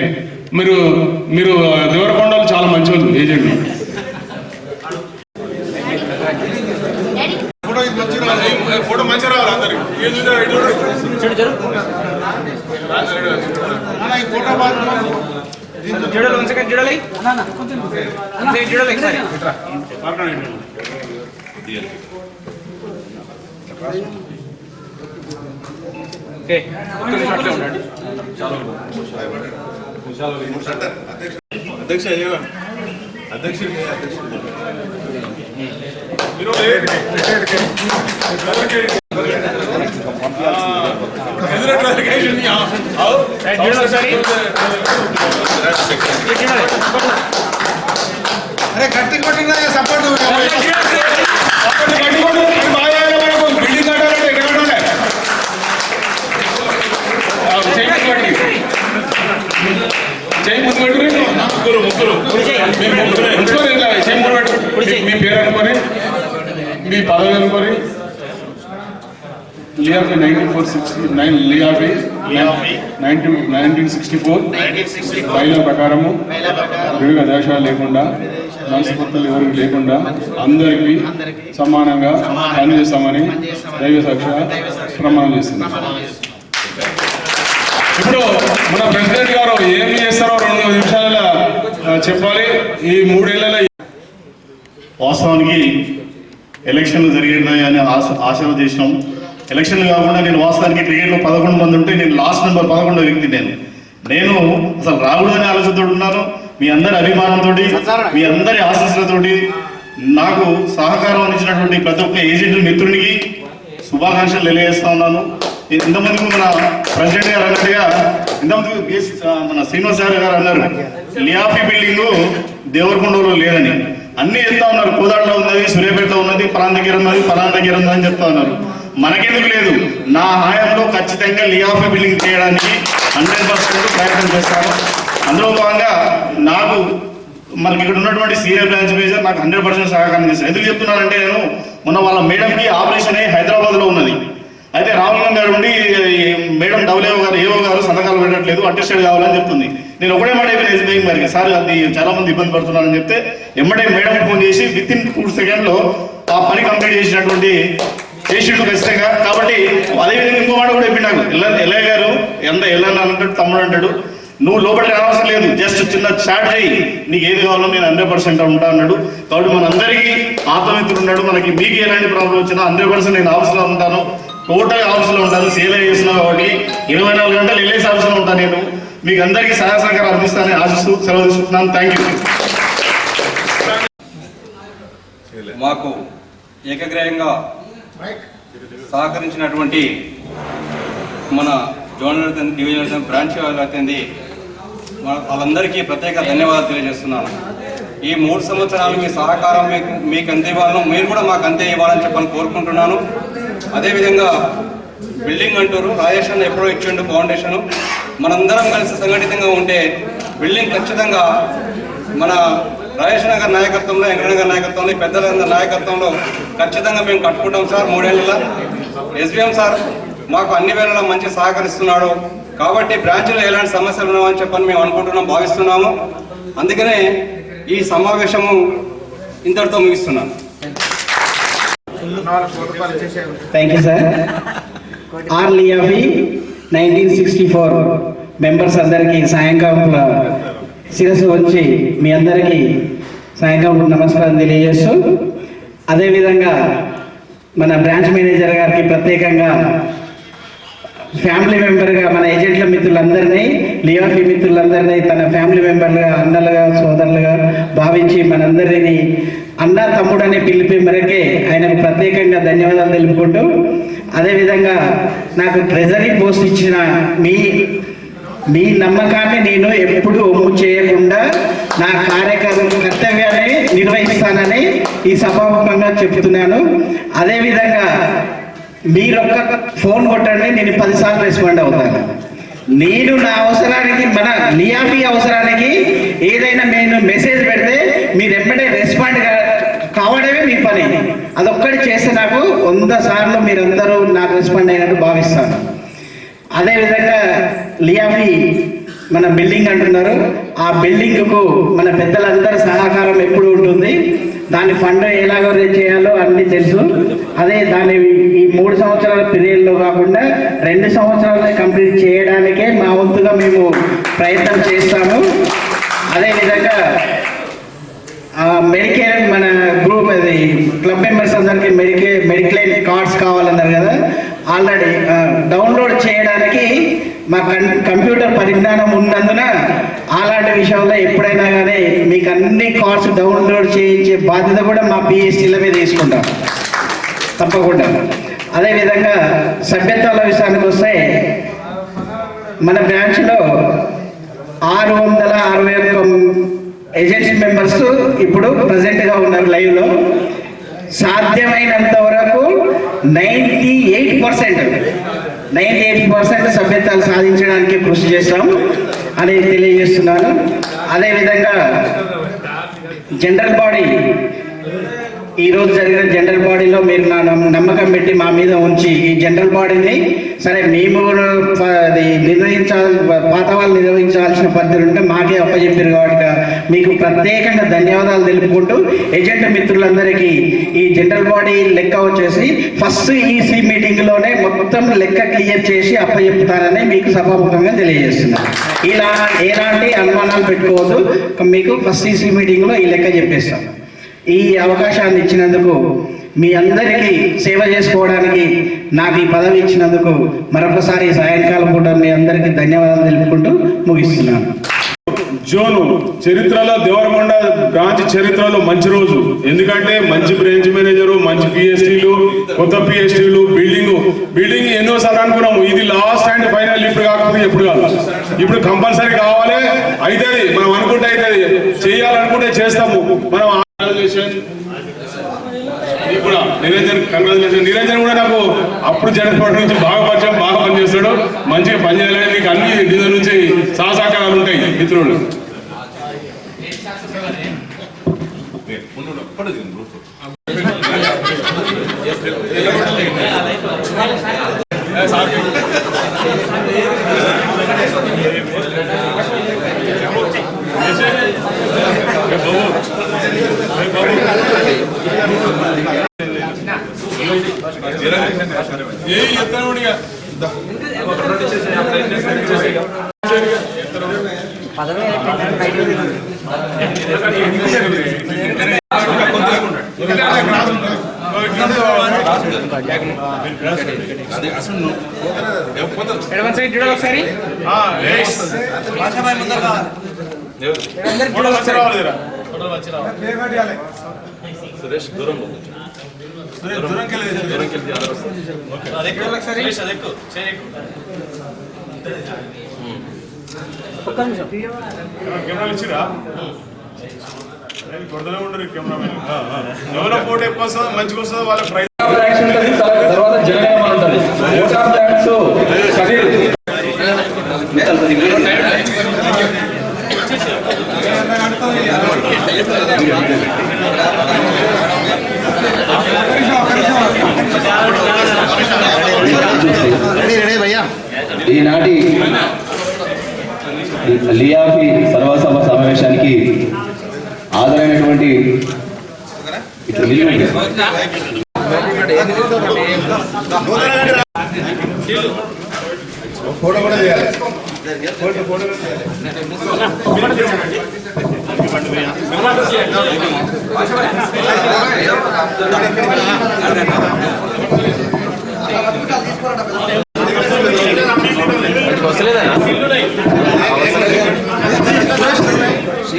మీరు దేవరకొండలు చాలా మంచి వాళ్ళు ఏజెంట్. ఫోటో మంచిగా రావాలి అందరికి. అధ్యక్ష అధ్యక్షుడు అరే గట్టి కొట్టిన సపోర్ట్ బిల్డింగ్ కట్టాలంటే ఎక్కడ మీ పదవి అనుకోని లియాఫీ 1964 బైలా ప్రకారము వివిధ దేశాలు లేకుండా మనస్పర్ధలు ఎవరికి లేకుండా అందరికీ సమానంగా పనిచేస్తామని దైవ సాక్షి ప్రమాణం చేస్తుంది. ఇప్పుడు మన ప్రెసిడెంట్ గారు ఏమి చేస్తారో 2 నిమిషాల చెప్పాలి. ఈ 3 ఏళ్లలో వాస్తవానికి ఎలక్షన్లు జరిగినాయని ఆశలు చేసినాం. ఎలక్షన్లు కాకుండా నేను వాస్తవానికి క్రికెట్లో 11 మంది ఉంటే నేను లాస్ట్ నెంబర్ 11వ వ్యక్తి. నేను అసలు రాగుడు అనే ఆలోచనతో ఉన్నాను. మీ అందరి అభిమానంతో, మీ అందరి ఆశీస్సులతోటి నాకు సహకారం అందించినటువంటి ప్రతి ఒక్క ఏజెంట్ మిత్రునికి శుభాకాంక్షలు తెలియజేస్తా ఉన్నాను. ఇంతమందికి మన ప్రెసిడెంట్ గారు అన్నట్టుగా ఇంతమంది మన శ్రీనివాస్ గారు అన్నారు లియాఫీ బిల్డింగ్ దేవరకొండలో లేదని. అన్ని చెప్తా ఉన్నారు, కోదాడలో ఉన్నది, సూర్యాపేటలో ఉన్నది, పలానా దగ్గర ఉన్నది, పలానా దగ్గర ఉన్నదని చెప్తా ఉన్నారు. మనకెందుకు లేదు, నా హాయంలో ఖచ్చితంగా లియాఫీ బిల్డింగ్ చేయడానికి 100% ప్రయత్నం చేస్తాను. అందులో భాగంగా నాకు మనకి ఇక్కడ ఉన్నటువంటి సీనియర్ బ్రాంచ్ మేనేజర్ నాకు 100% సహకారం చేస్తాను. ఎందుకు చెప్తున్నానంటే నేను మొన్న వాళ్ళ మేడంకి ఆపరేషన్ అయ్యి హైదరాబాద్లో ఉన్నది. అయితే రాహుల్ గారు ఉండి మేడం డబ్ల్యూఓ గారు ఏఓ గారు సంతకాలు పెట్టట్లేదు, అటెస్టెడ్ కావాలని చెప్తుంది. నేను ఒకటే మాట ఎస్బీఐ గారికి, సార్ అది చాలా మంది ఇబ్బంది పడుతున్నారని చెప్తే ఎమ్మటే మేడం ఫోన్ చేసి విత్ ఇన్ 2 సెకండ్లో ఆ పని కంప్లీట్ చేసినటువంటి చేసిండు ఖచ్చితంగా. కాబట్టి అదేవిధంగా ఇంకో మాట కూడా చెప్పి నాకు ఎల్ఐ గారు ఎల్లన్న అంటాడు, తమ్ముడు అంటాడు, నువ్వు లోపలికి రావాల్సిన లేదు, జస్ట్ చిన్న చాట్ చేయి, నీకు ఏది కావాలో నేను 100% ఉంటా అన్నాడు. కాబట్టి మనందరికీ ఆత్మమిత్రుడు ఉన్నాడు. మనకి మీకు ఎలాంటి ప్రాబ్లం వచ్చినా 100% నేను ఆఫీస్లో ఉంటాను, టోటల్ ఆఫీస్లో ఉంటాను. సేల్ చేస్తున్నాను కాబట్టి 24 గంటలు ఎల్ఐసి ఆఫీస్లో ఉంటాను. నేను మీకు అందరికీ సహాయ సహకారం అందిస్తానని ఆశిస్తూ సెలవు తీసుకుంటున్నాను. Thank you. మాకు ఏకగ్రీయంగా సహకరించినటువంటి మన జోనల్ డివిజనల్ బ్రాంచ్ వాళ్ళైతే వాళ్ళందరికీ ప్రత్యేక ధన్యవాదాలు తెలియజేస్తున్నాను. ఈ 3 సంవత్సరాలు మీ సహకారం మీకు అంతే ఇవ్వాలను, మీరు కూడా మాకు అంతే ఇవ్వాలని చెప్పని కోరుకుంటున్నాను. అదేవిధంగా బిల్డింగ్ అంటారు, రాజేష్ అన్న ఎప్పుడో ఇచ్చిండు ఫౌండేషన్, మనందరం కలిసి సంఘటితంగా ఉంటే బిల్డింగ్ ఖచ్చితంగా మన రాజేష్ నగర్ నాయకత్వంలో, వెంకటనగర్ నాయకత్వంలో, పెద్దలందరి నాయకత్వంలో ఖచ్చితంగా మేము కట్టుకుంటాం సార్. 3 ఏళ్ళలో ఎస్బీఎం సార్ మాకు అన్ని వేళలా మంచి సహకరిస్తున్నాడు. కాబట్టి బ్రాంచ్లో ఎలాంటి సమస్యలు ఉన్నామని చెప్పని మేము అనుకుంటున్నాం, భావిస్తున్నాము. అందుకనే ఈ సమావేశము ఇంతటితో ముగిస్తున్నాను. Thank you sir. ఆర్ లియాఫీ 1964 మెంబర్స్ అందరికీ సాయంకాలం శిరస్సు వచ్చి మీ అందరికీ సాయంకాలం నమస్కారం తెలియజేస్తూ, అదేవిధంగా మన బ్రాంచ్ మేనేజర్ గారికి ప్రత్యేకంగా ఫ్యామిలీ మెంబర్గా మన ఏజెంట్ల మిత్రులందరినీ, లియాఫీ మిత్రులందరినీ తన ఫ్యామిలీ మెంబర్లుగా, అన్నలుగా, సోదరులుగా భావించి మనందరినీ అన్న తమ్ముడు అనే పిలిపి మేరకే ఆయనకు ప్రత్యేకంగా ధన్యవాదాలు తెలుపుకుంటూ, అదేవిధంగా నాకు ట్రెజరీ పోస్ట్ ఇచ్చిన మీ నమ్మకాన్ని నేను ఎప్పుడు ఒమ్ము చేయకుండా నా కర్తవ్యాన్ని నిర్వహిస్తానని ఈ సభాముఖంగా చెప్తున్నాను. అదేవిధంగా మీరొక్క ఫోన్ కొట్టండి, నేను 10 సార్లు రెస్పాండ్ అవుతాను. నేను నా అవసరానికి, మన లియాఫీ అవసరానికి ఏదైనా నేను మెసేజ్ పెడితే మీరు ఎప్పుడే రెస్పాండ్ కావడమే మీ పని. అదొక్కటి చేస్తే నాకు 100 సార్లు మీరందరూ నాకు రెస్పాండ్ అయినట్టు భావిస్తాను. అదేవిధంగా లియాఫీ మన బిల్డింగ్ అంటున్నారు, ఆ బిల్డింగ్కు మన పెద్దలందరి సహకారం ఎప్పుడు ఉంటుంది. దాని ఫండ్ ఎలాగో చేయాలో అన్నీ తెలుసు. అదే దాని ఈ 3 సంవత్సరాల పీరియడ్లో కాకుండా 2 సంవత్సరాలు కంప్లీట్ చేయడానికే మా వంతుగా మేము ప్రయత్నం చేస్తాము. అదేవిధంగా మెడికేర్ మన గ్రూప్ అది క్లబ్ మెంబర్స్ అందరికీ మెడిక్లెయిమ్ కార్డ్స్ కావాలన్నారు కదా, ఆల్రెడీ డౌన్లోడ్ చేయడానికి మా కంప్యూటర్ పరిజ్ఞానం ఉన్నందున అలాంటి విషయంలో ఎప్పుడైనా కానీ మీకు అన్ని కార్డ్స్ డౌన్లోడ్ చేయించే బాధ్యత కూడా మా పిఎస్టీల మీద తీసుకుంటాం తప్పకుండా. అదేవిధంగా సభ్యత్వాల విషయానికి వస్తే మన బ్రాంచ్లో 661 ఏజెన్సీ మెంబర్స్ ఇప్పుడు ప్రజెంట్గా ఉన్నారు లైవ్లో. సాధ్యమైనంత వరకు 98% సభ్యత్వాలు సాధించడానికి కృషి చేస్తాం అని తెలియజేస్తున్నాను. అదేవిధంగా జనరల్ బాడీ ఈ రోజు జరిగిన జనరల్ బాడీలో మీరు నా నమ్మకం పెట్టి మా మీద ఉంచి ఈ జనరల్ బాడీని సరే మేము అది పాత వాళ్ళు నిర్వహించాల్సిన పద్ధతులు ఉంటే మాకే అప్పచెప్పారు కాబట్టి మీకు ప్రత్యేకంగా ధన్యవాదాలు తెలుపుకుంటూ ఏజెంట్ మిత్రులందరికీ ఈ జనరల్ బాడీ లెక్క వచ్చేసి ఫస్ట్ ఈసీ మీటింగ్లోనే మొత్తం లెక్క క్లియర్ చేసి అప్పచెప్తానని మీకు సభాముఖంగా తెలియజేస్తున్నాను. ఇలా ఎలాంటి అనుమానాలు పెట్టుకోవద్దు, మీకు ఫస్ట్ ఈసీ మీటింగ్లో ఈ లెక్క చెప్పేస్తాం. ఈ అవకాశాన్ని ఇచ్చినందుకు మీ అందరికీ సేవ చేసుకోవడానికి నాకు ఈ పదవి ఇచ్చినందుకు మరొకసారి సాయంకాలం పూట మీ అందరికీ ధన్యవాదాలు తెలుపుకుంటూ ముగిస్తున్నాను. జోను చరిత్రలో దేవరకొండ బ్రాంచ్ చరిత్రలో మంచి రోజు, ఎందుకంటే మంచి బ్రాంచ్ మేనేజరు, మంచి పిఎస్టీలు, కొత్త పిఎస్టీలు, బిల్డింగ్ ఎన్నోసార్లు అనుకున్నాము. ఇది లాస్ట్ అండ్ ఫైనల్, ఇప్పుడు కాకపోతే ఎప్పుడు కాదు. ఇప్పుడు కంపల్సరీ కావాలి, అవుతుంది. మనం అనుకుంటే అవుతుంది, చేయాలనుకుంటే చేస్తాము. మనం కంగ్రాచులేషన్. నిరంజన్ కూడా నాకు అప్పుడు జనపడి నుంచి బాగా పరిచయం, బాగా పనిచేస్తాడు, మంచిగా పనిచేయాలని నీకు అన్ని డిజైన్ నుంచి సహసహకారాలు ఉంటాయి మిత్రులు. సురేష్ దూరం కెమెరాలు ఇచ్చిరా కొడుతూనే ఉండరు కెమెరామెన్. ఎవరో ఫోటో ఎక్కువ వస్తుందో మంచిగా వస్తుందో వాళ్ళ ప్రైజ్ తర్వాత జగన్ ఉంటుంది. ఈనాటి లియాఫీ సర్వసభ సమావేశానికి హాజరైనటువంటి ఫోటో కూడా చేయాలి.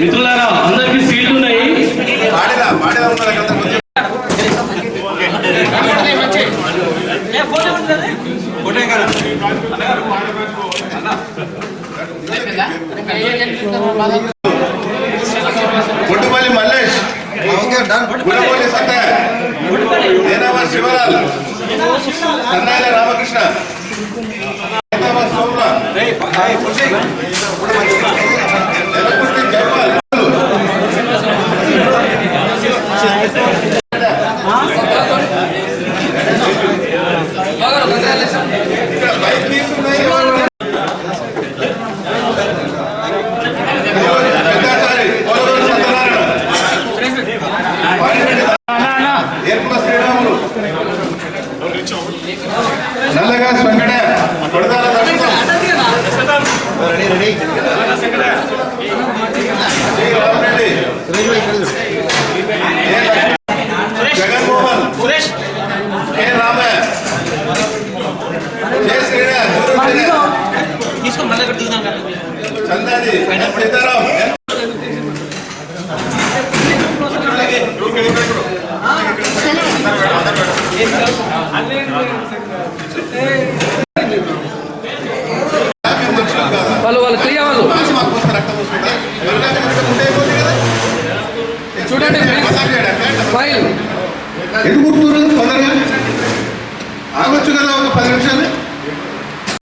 మిత్రులారా, అందరికీ సీట్లు ఉన్నాయి. కొట్టుపల్లి మల్లేష్, గురపల్లి సత్య, శివలాల్, కన్నాయిల రామకృష్ణ, జైపాల్, నల్లగా వెంకట, కొడతాల జగన్మోహన్, కే రామయ్య, చందాజీ, సీతారాం,